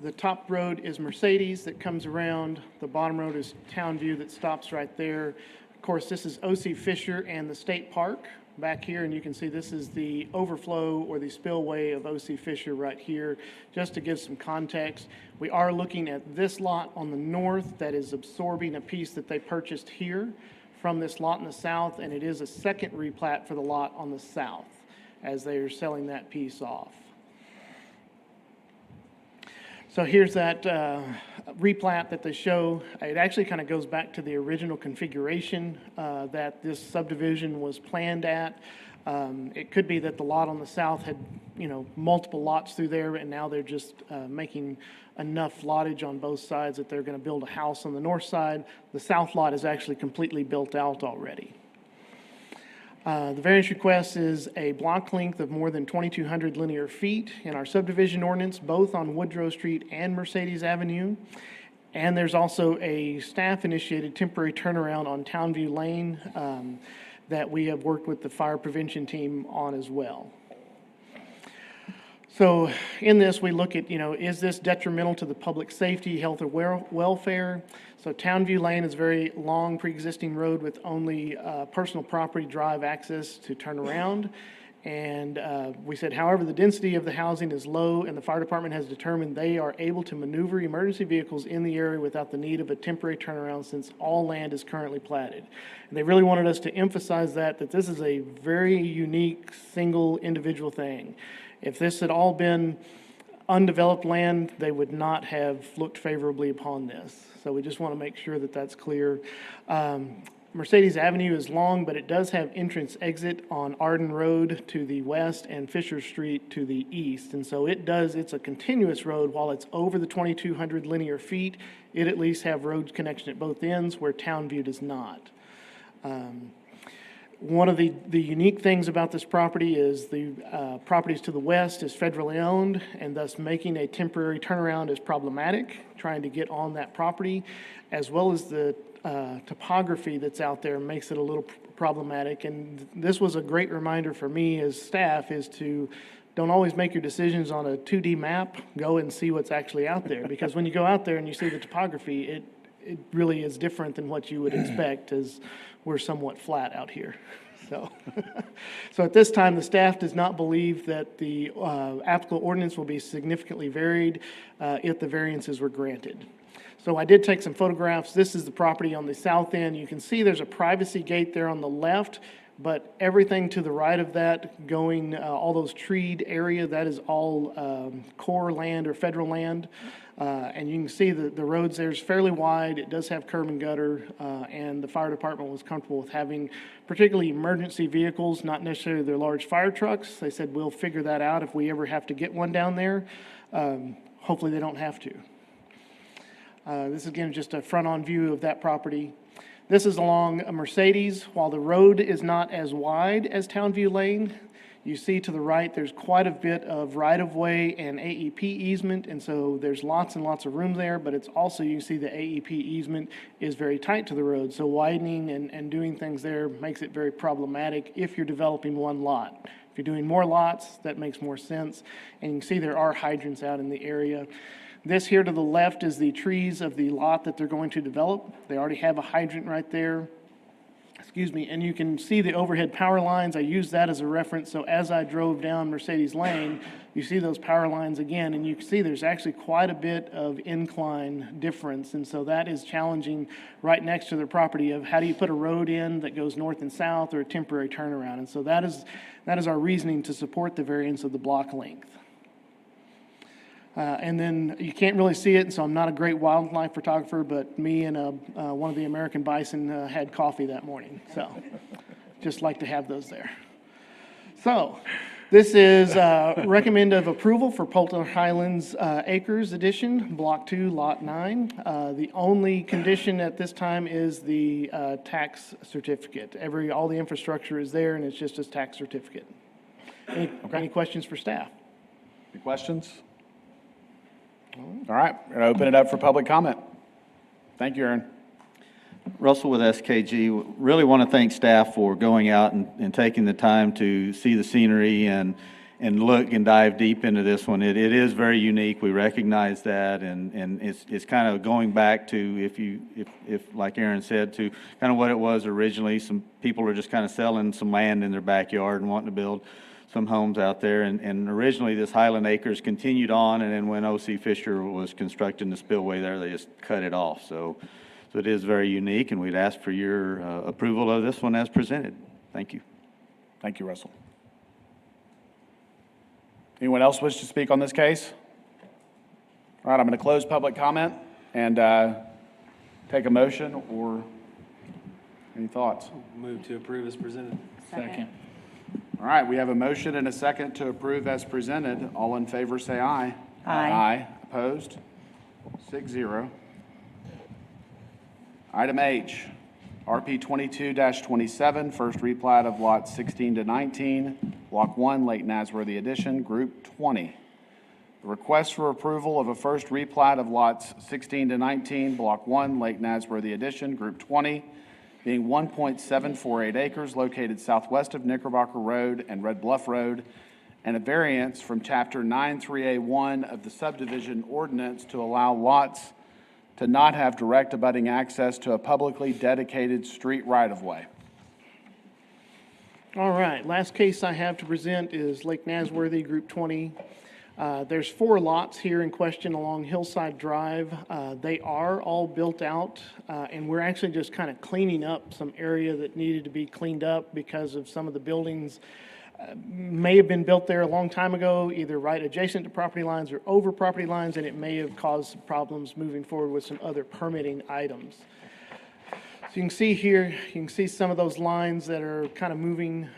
The top road is Mercedes that comes around. The bottom road is Townview that stops right there. Of course, this is O.C. Fisher and the State Park back here, and you can see this is the overflow or the spillway of O.C. Fisher right here. Just to give some context, we are looking at this lot on the north that is absorbing a piece that they purchased here from this lot in the south, and it is a second replat for the lot on the south as they are selling that piece off. So here's that replat that they show. It actually kind of goes back to the original configuration that this subdivision was planned at. It could be that the lot on the south had, multiple lots through there, and now they're just making enough lottage on both sides that they're going to build a house on the north side. The south lot is actually completely built out already. The variance request is a block length of more than 2,200 linear feet in our subdivision ordinance, both on Woodrow Street and Mercedes Avenue. And there's also a staff-initiated temporary turnaround on Townview Lane that we have worked with the fire prevention team on as well. So in this, we look at, is this detrimental to the public safety, health, or welfare? So Townview Lane is a very long pre-existing road with only personal property drive access to turn around. And we said, however, the density of the housing is low, and the fire department has determined they are able to maneuver emergency vehicles in the area without the need of a temporary turnaround since all land is currently platted. And they really wanted us to emphasize that this is a very unique, single, individual thing. If this had all been undeveloped land, they would not have looked favorably upon this. So we just want to make sure that that's clear. Mercedes Avenue is long, but it does have entrance-exit on Arden Road to the west and Fisher Street to the east. And so it's a continuous road. While it's over the 2,200 linear feet, it at least have road connection at both ends where Townview does not. One of the unique things about this property is the properties to the west is federally owned, and thus making a temporary turnaround is problematic, trying to get on that property, as well as the topography that's out there makes it a little problematic. And this was a great reminder for me as staff is to don't always make your decisions on a 2D map. Go and see what's actually out there, because when you go out there and you see the topography, it really is different than what you would expect, as we're somewhat flat out here. So, so at this time, the staff does not believe that the applicable ordinance will be significantly varied if the variances were granted. So I did take some photographs. This is the property on the south end. You can see there's a privacy gate there on the left, but everything to the right of that, going all those treed area, that is all core land or federal land. And you can see the roads there is fairly wide. It does have curb and gutter, and the fire department was comfortable with having particularly emergency vehicles, not necessarily their large fire trucks. They said, we'll figure that out if we ever have to get one down there. Hopefully they don't have to. This is, again, just a front-on view of that property. This is along a Mercedes. While the road is not as wide as Townview Lane, you see to the right there's quite a bit of right-of-way and AEP easement, and so there's lots and lots of room there, but it's also, you see the AEP easement is very tight to the road, so widening and doing things there makes it very problematic if you're developing one lot. If you're doing more lots, that makes more sense, and you can see there are hydrants out in the area. This here to the left is the trees of the lot that they're going to develop. They already have a hydrant right there. Excuse me, and you can see the overhead power lines. I used that as a reference, so as I drove down Mercedes Lane, you see those power lines again, and you can see there's actually quite a bit of incline difference, and so that is challenging right next to their property of how do you put a road in that goes north and south or a temporary turnaround, and so that is our reasoning to support the variance of the block length. And then you can't really see it, and so I'm not a great wildlife photographer, but me and one of the American bison had coffee that morning. So just like to have those there. So this is recommend of approval for Poultney Highlands Acres Edition, Block 2, Lot 9. The only condition at this time is the tax certificate. All the infrastructure is there, and it's just a tax certificate. Any questions for staff? Any questions? All right, we're going to open it up for public comment. Thank you, Aaron. Russell with SKG. Really want to thank staff for going out and taking the time to see the scenery and look and dive deep into this one. It is very unique. We recognize that, and it's kind of going back to, if like Aaron said, to kind of what it was originally. Some people are just kind of selling some land in their backyard and wanting to build some homes out there, and originally this Highland Acres continued on, and then when O.C. Fisher was constructing the spillway there, they just cut it off. So it is very unique, and we'd ask for your approval of this one as presented. Thank you. Thank you, Russell. Anyone else wish to speak on this case? All right, I'm going to close public comment and take a motion or any thoughts? Move to approve as presented. Second. All right, we have a motion and a second to approve as presented. All in favor, say aye. Aye. Aye. Opposed? 6-0. Item H, RP 22-27, first replat of lots 16 to 19, Block 1, Lake Nasworthy Addition, Group 20. The request for approval of a first replat of lots 16 to 19, Block 1, Lake Nasworthy Addition, Group 20, being 1.748 acres located southwest of Knickerbocker Road and Red Bluff Road, and a variance from Chapter 93A1 of the Subdivision Ordinance to allow lots to not have direct abutting access to a publicly dedicated street right-of-way. All right, last case I have to present is Lake Nasworthy, Group 20. There's 4 lots here in question along Hillside Drive. They are all built out, and we're actually just kind of cleaning up some area that needed to be cleaned up because of some of the buildings may have been built there a long time ago, either right adjacent to property lines or over property lines, and it may have caused problems moving forward with some other permitting items. So you can see here, you can see some of those lines that are kind of moving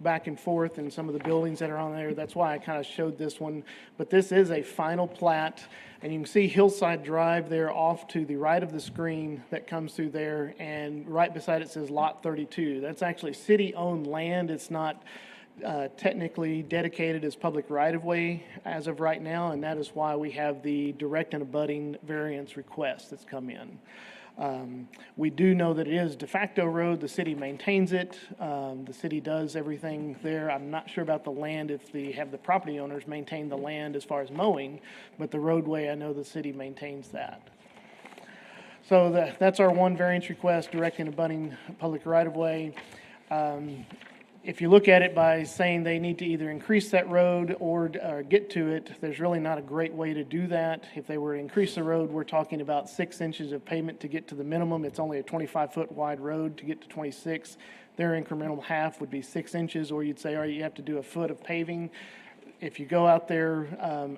back and forth, and some of the buildings that are on there. That's why I kind of showed this one. But this is a final plat, and you can see Hillside Drive there off to the right of the screen that comes through there, and right beside it says Lot 32. That's actually city-owned land. It's not technically dedicated as public right-of-way as of right now, and that is why we have the direct and abutting variance request that's come in. We do know that it is de facto road. The city maintains it. The city does everything there. I'm not sure about the land, if they have the property owners maintain the land as far as mowing, but the roadway, I know the city maintains that. So that's our one variance request, direct and abutting public right-of-way. If you look at it by saying they need to either increase that road or get to it, there's really not a great way to do that. If they were to increase the road, we're talking about 6 inches of pavement to get to the minimum. It's only a 25-foot wide road to get to 26. Their incremental half would be 6 inches, or you'd say, all right, you have to do a foot of paving. If you go out there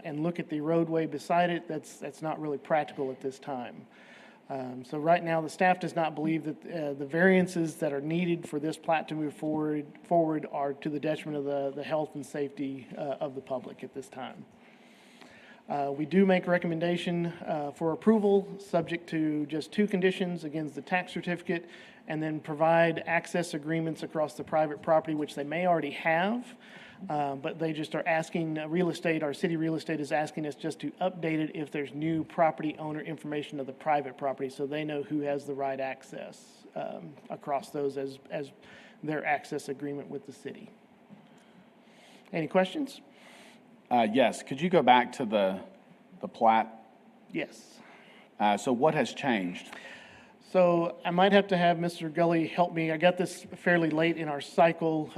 and look at the roadway beside it, that's not really practical at this time. So right now, the staff does not believe that the variances that are needed for this plat to move forward are to the detriment of the health and safety of the public at this time. We do make a recommendation for approval, subject to just 2 conditions, against the tax certificate, and then provide access agreements across the private property, which they may already have. But they just are asking real estate, our city real estate is asking us just to update it if there's new property owner information of the private property, so they know who has the right access across those as their access agreement with the city. Any questions? Yes, could you go back to the plat? Yes. So what has changed? So I might have to have Mr. Gully help me. I got this fairly late in our cycle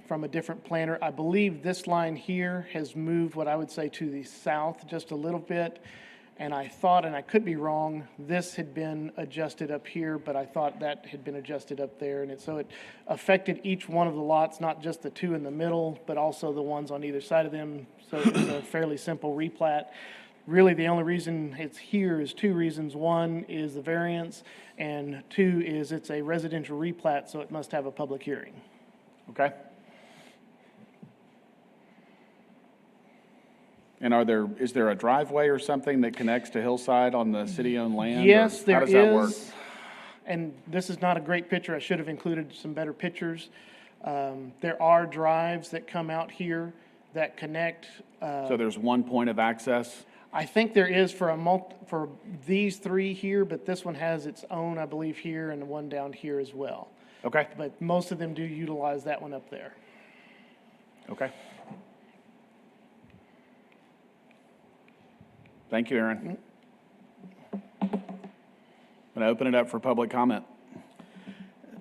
from a different planner. I believe this line here has moved, what I would say, to the south just a little bit. And I thought, and I could be wrong, this had been adjusted up here, but I thought that had been adjusted up there. And so it affected each one of the lots, not just the 2 in the middle, but also the ones on either side of them. So it's a fairly simple replat. Really, the only reason it's here is 2 reasons. One is the variance, and 2 is it's a residential replat, so it must have a public hearing. Okay. And is there a driveway or something that connects to Hillside on the city-owned land? Yes, How there does that work? is. And this is not a great picture. I should have included some better pictures. There are drives that come out here that connect. So there's one point of access? I think there is for these 3 here, but this one has its own, I believe, here, and the one down here as well. Okay. But most of them do utilize that one up there. Okay. Thank you, Aaron. I'm going to open it up for public comment.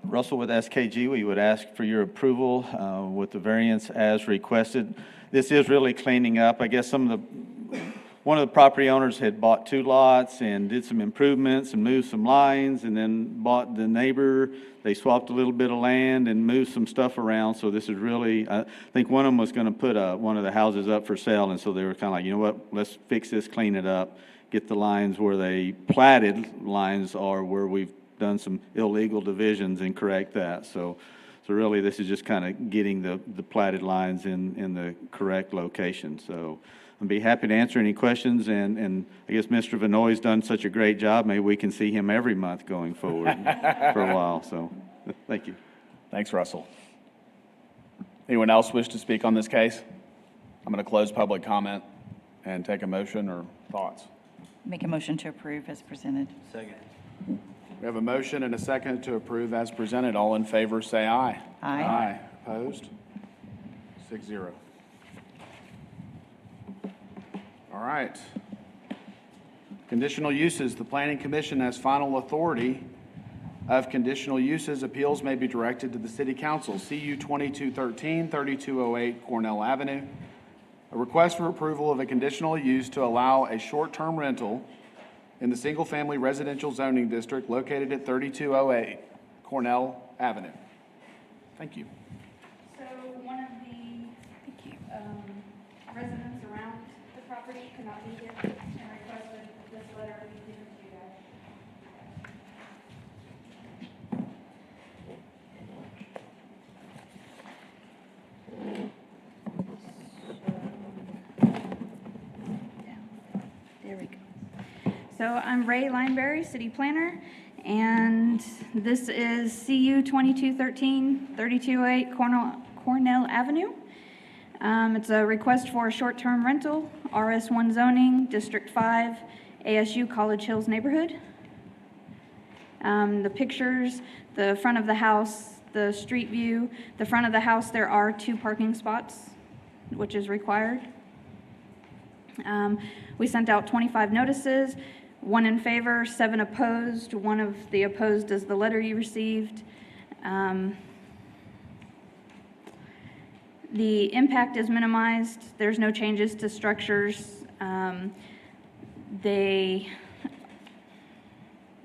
Russell with SKG, we would ask for your approval with the variance as requested. This is really cleaning up. I guess one of the property owners had bought 2 lots and did some improvements and moved some lines, and then bought the neighbor. They swapped a little bit of land and moved some stuff around. So this is really, I think one of them was going to put one of the houses up for sale, and so they were kind of like, you know what, let's fix this, clean it up, get the lines where they platted lines are, where we've done some illegal divisions, and correct that. So really, this is just kind of getting the platted lines in the correct location. So I'd be happy to answer any questions, and I guess Mr. Vinoy's done such a great job, maybe we can see him every month going forward for a while. So thank you. Thanks, Russell. Anyone else wish to speak on this case? I'm going to close public comment and take a motion or thoughts. Make a motion to approve as presented. Second. We have a motion and a second to approve as presented. All in favor, say aye. Aye. Aye. Opposed? 6-0. All right. Conditional uses. The Planning Commission has final authority of conditional uses. Appeals may be directed to the City Council. CU 2213, 3208 Cornell Avenue. A request for approval of a conditional use to allow a short-term rental in the single-family residential zoning district located at 3208 Cornell Avenue. Thank you. So one of the residents around the property could not be here and requested this letter be given to you guys. There we go. So I'm Ray Lineberry, City Planner, and this is CU 2213, 328 Cornell Avenue. It's a request for a short-term rental, RS1 zoning, District 5, ASU College Hills neighborhood. The pictures, the front of the house, the street view. The front of the house, there are 2 parking spots, which is required. We sent out 25 notices, 1 in favor, 7 opposed. 1 of the opposed is the letter you received. The impact is minimized. There's no changes to structures.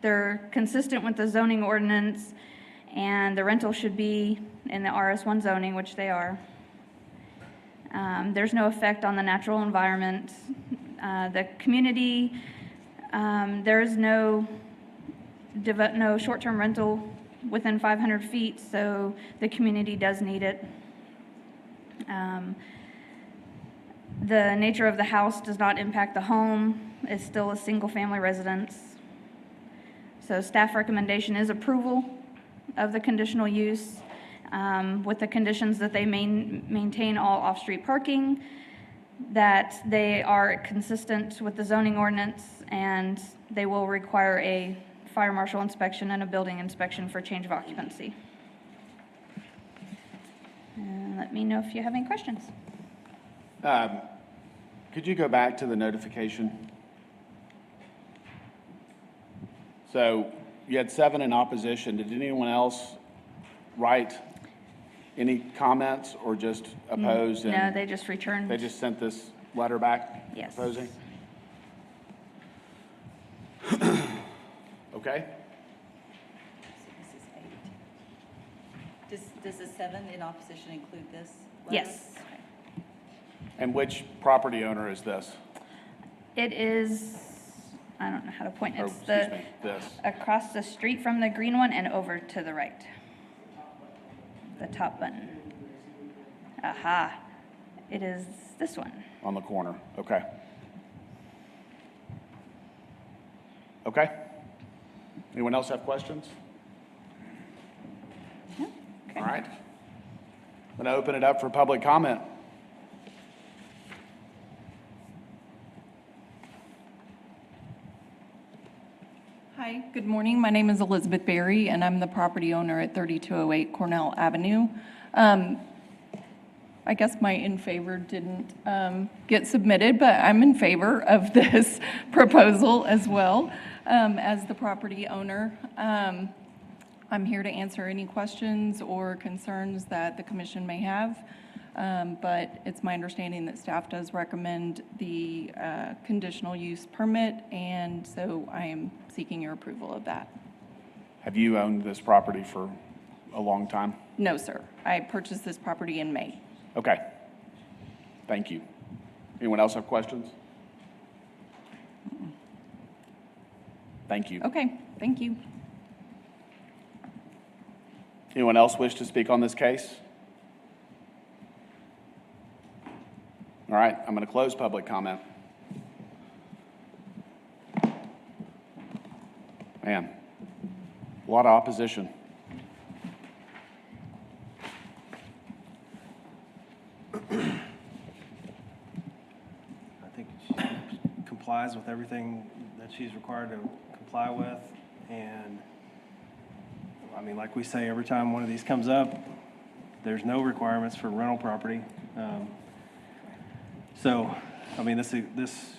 They're consistent with the zoning ordinance, and the rental should be in the RS1 zoning, which they are. There's no effect on the natural environment. The community, there is no short-term rental within 500 feet, so the community does need it. The nature of the house does not impact the home. It's still a single-family residence. So staff recommendation is approval of the conditional use with the conditions that they maintain all off-street parking, that they are consistent with the zoning ordinance, and they will require a fire marshal inspection and a building inspection for change of occupancy. And let me know if you have any questions. Could you go back to the notification? So you had 7 in opposition. Did anyone else write any comments or just oppose? No, they just returned. They just sent this letter back? Yes. Opposing? Okay. Does the 7 in opposition include this letter? Yes. And which property owner is this? It is, I don't know how to point. Or, It's excuse me, this. across the street from the green one and over to the right. The top button. Aha. It is this one. On the corner, okay. Okay. Anyone else have questions? No? Okay. All right. I'm going to open it up for public comment. Hi, good morning. My name is Elizabeth Berry, and I'm the property owner at 3208 Cornell Avenue. I guess my in favor didn't get submitted, but I'm in favor of this proposal as well as the property owner. I'm here to answer any questions or concerns that the commission may have, but it's my understanding that staff does recommend the conditional use permit, and so I am seeking your approval of that. Have you owned this property for a long time? No, sir. I purchased this property in May. Okay. Thank you. Anyone else have questions? Thank you. Okay, thank you. Anyone else wish to speak on this case? All right, I'm going to close public comment. Man, a lot of opposition. I think she complies with everything that she's required to comply with. And, I mean, like we say, every time one of these comes up, there's no requirements for rental property. So, I mean, this is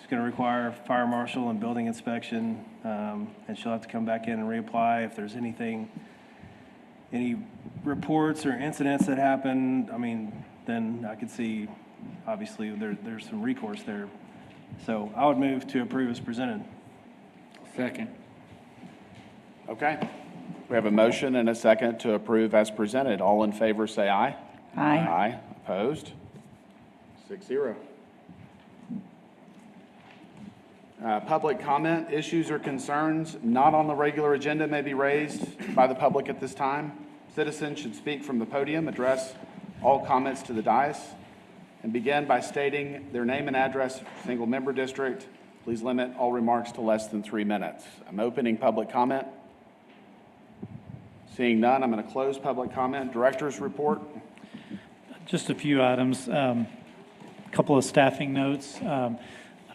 going to require fire marshal and building inspection, and she'll have to come back in and reapply if there's anything, any reports or incidents that happen. I mean, then I could see, obviously, there's some recourse there. So I would move to approve as presented. Second. Okay. We have a motion and a second to approve as presented. All in favor, say aye. Aye. Aye. Opposed? 6-0. Public comment, issues or concerns not on the regular agenda may be raised by the public at this time. Citizens should speak from the podium, address all comments to the dais, and begin by stating their name and address, single member district. Please limit all remarks to less than 3 minutes. I'm opening public comment. Seeing none, I'm going to close public comment. Director's report. Just a few items. Couple of staffing notes. I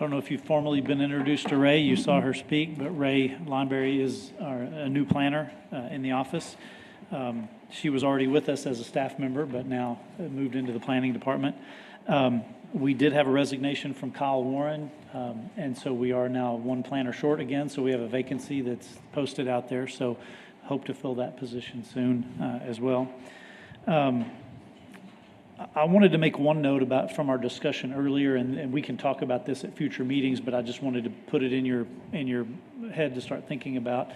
don't know if you've formally been introduced to Ray. You saw her speak, but Ray Lineberry is a new planner in the office. She was already with us as a staff member, but now moved into the planning department. We did have a resignation from Kyle Warren, and so we are now one planner short again, so we have a vacancy that's posted out there, so hope to fill that position soon as well. I wanted to make one note from our discussion earlier, and we can talk about this at future meetings, but I just wanted to put it in your head to start thinking about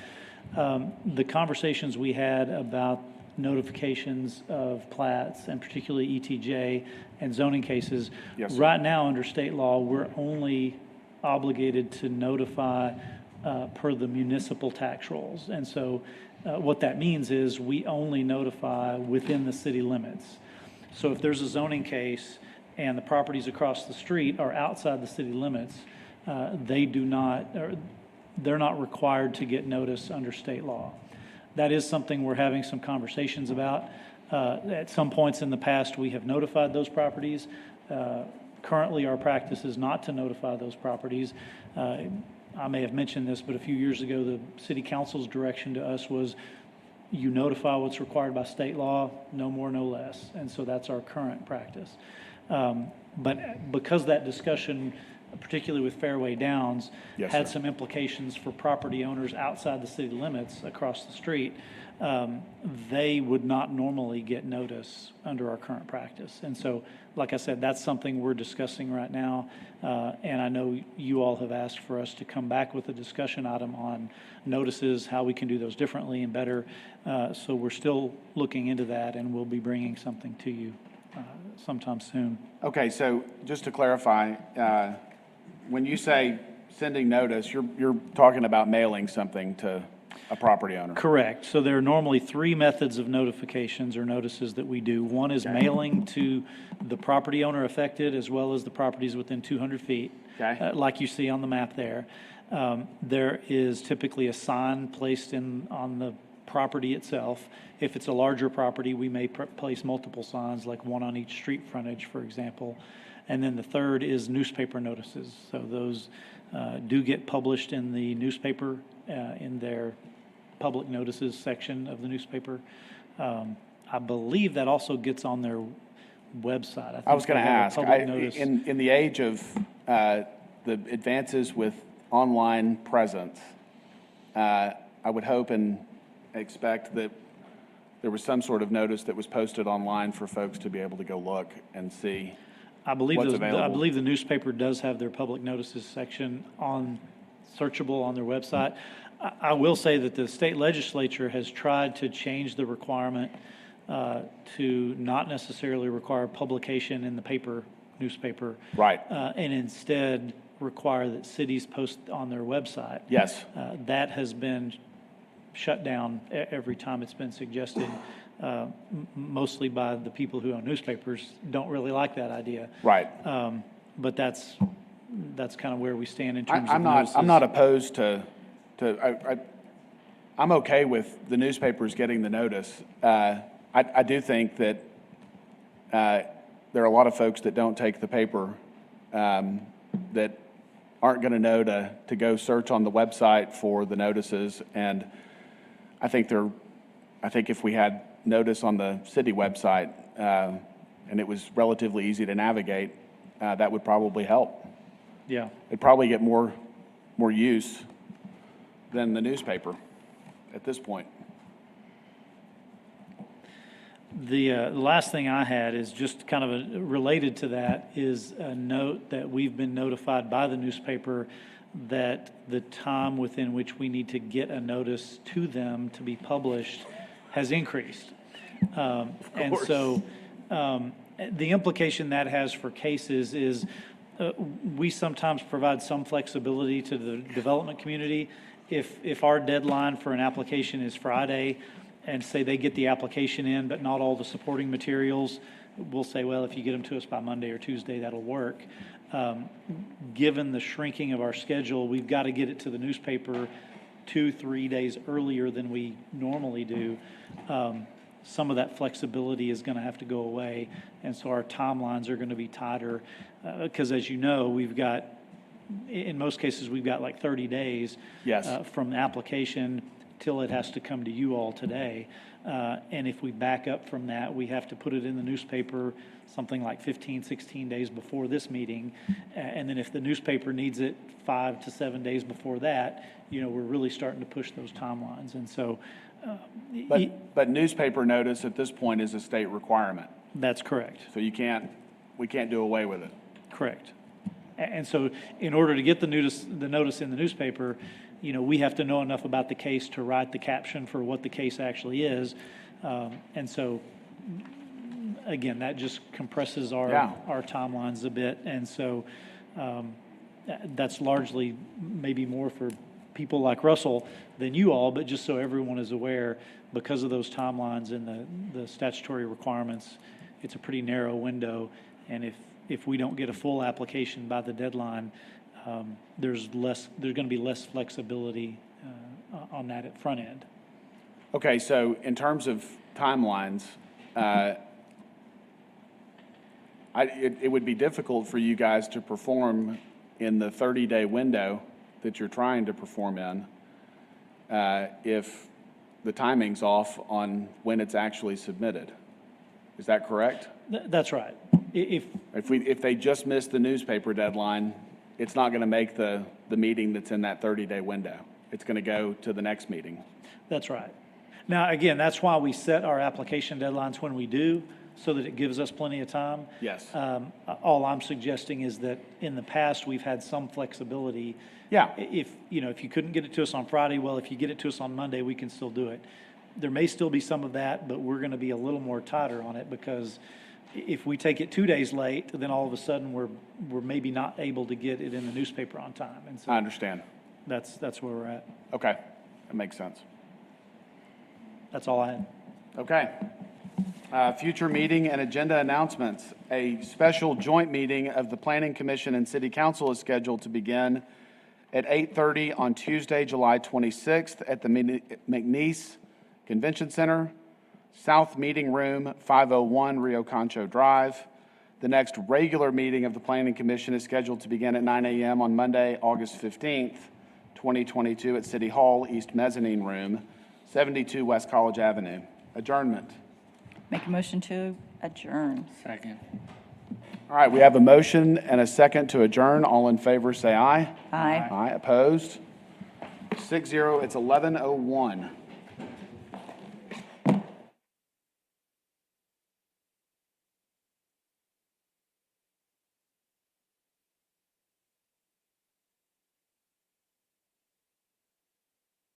the conversations we had about notifications of plats, and particularly ETJ and zoning cases. Yes, sir. Right now, under state law, we're only obligated to notify per the municipal tax rolls. And so what that means is we only notify within the city limits. So if there's a zoning case and the properties across the street are outside the city limits, they're not required to get notice under state law. That is something we're having some conversations about. At some points in the past, we have notified those properties. Currently, our practice is not to notify those properties. I may have mentioned this, but a few years ago, the city council's direction to us was you notify what's required by state law, no more, no less. And so that's our current practice. But because that discussion, particularly with Fairway Downs, Yes, had sir. some implications for property owners outside the city limits across the street, they would not normally get notice under our current practice. And so, like I said, that's something we're discussing right now. And I know you all have asked for us to come back with a discussion item on notices, how we can do those differently and better. So we're still looking into that, and we'll be bringing something to you sometime soon. Okay, so just to clarify, when you say sending notice, you're talking about mailing something to a property owner? Correct. So there are normally three methods of notifications or notices that we do. One is mailing to the property owner affected, as well as the properties within 200 feet, like you see on the map there. There is typically a sign placed on the property itself. If it's a larger property, we may place multiple signs, like one on each street frontage, for example. And then the third is newspaper notices. So those do get published in the newspaper in their public notices section of the newspaper. I believe that also gets on their website. I was going to ask, notice. in the age of the advances with online presence, I would hope and expect that there was some sort of notice that was posted online for folks to be able to go look and see what's available. I believe the newspaper does have their public notices section searchable on their website. I will say that the state legislature has tried to change the requirement to not necessarily require publication in the newspaper. Right. And instead require that cities post on their website. Yes. That has been shut down every time it's been suggested, mostly by the people who own newspapers. Don't really like that idea. Right. But that's kind of where we stand in terms of I'm notices. not opposed to I'm okay with the newspapers getting the notice. I do think that there are a lot of folks that don't take the paper that aren't going to know to go search on the website for the notices. And I think if we had notice on the city website and it was relatively easy to navigate, that would probably help. Yeah. It'd probably get more use than the newspaper at this point. The last thing I had is just kind of related to that is a note that we've been notified by the newspaper that the time within which we need to get a notice to them to be published has increased. And so the implication that has for cases is we sometimes provide some flexibility to the development community. If our deadline for an application is Friday, and say they get the application in, but not all the supporting materials, we'll say, well, if you get them to us by Monday or Tuesday, that'll work. Given the shrinking of our schedule, we've got to get it to the newspaper 2-3 days earlier than we normally do. some of that flexibility is going to have to go away. And so our timelines are going to be tighter because, as you know, we've got, in most cases, we've got like 30 days from application till it has to come to you all today. And if we back up from that, we have to put it in the newspaper something like 15, 16 days before this meeting. And then if the newspaper needs it 5 to 7 days before that, we're really starting to push those timelines. And so. But newspaper notice at this point is a state requirement. That's correct. So we can't do away with it. Correct. And so in order to get the notice in the newspaper, we have to know enough about the case to write the caption for what the case actually is. And so, again, that just compresses our timelines a bit. And so that's largely maybe more for people like Russell than you all, but just so everyone is aware, because of those timelines and the statutory requirements, it's a pretty narrow window. And if we don't get a full application by the deadline, there's going to be less flexibility on that at front end. Okay, so in terms of timelines, it would be difficult for you guys to perform in the 30-day window that you're trying to perform in if the timing's off on when it's actually submitted. Is that correct? That's right. If they just missed the newspaper deadline, it's not going to make the meeting that's in that 30-day window. It's going to go to the next meeting. That's right. Now, again, that's why we set our application deadlines when we do, so that it gives us plenty of time. Yes. All I'm suggesting is that in the past, we've had some flexibility. Yeah. If you couldn't get it to us on Friday, well, if you get it to us on Monday, we can still do it. There may still be some of that, but we're going to be a little more tighter on it, because if we take it 2 days late, then all of a sudden we're maybe not able to get it in the newspaper on time. And so I understand. That's where we're at. Okay, that makes sense. That's all I had. Okay. Future meeting and agenda announcements. A special joint meeting of the Planning Commission and City Council is scheduled to begin at 8:30 on Tuesday, July 26th at the McNeese Convention Center, South Meeting Room, 501 Rio Concho Drive. The next regular meeting of the Planning Commission is scheduled to begin at 9 a.m. on Monday, August 15th, 2022 at City Hall, East Mezzanine Room, 72 West College Avenue. Adjournment. Make a motion to adjourn. Second. All right, we have a motion and a second to adjourn. All in favor, say aye. Aye. Aye, opposed? 6-0, it's 11:01.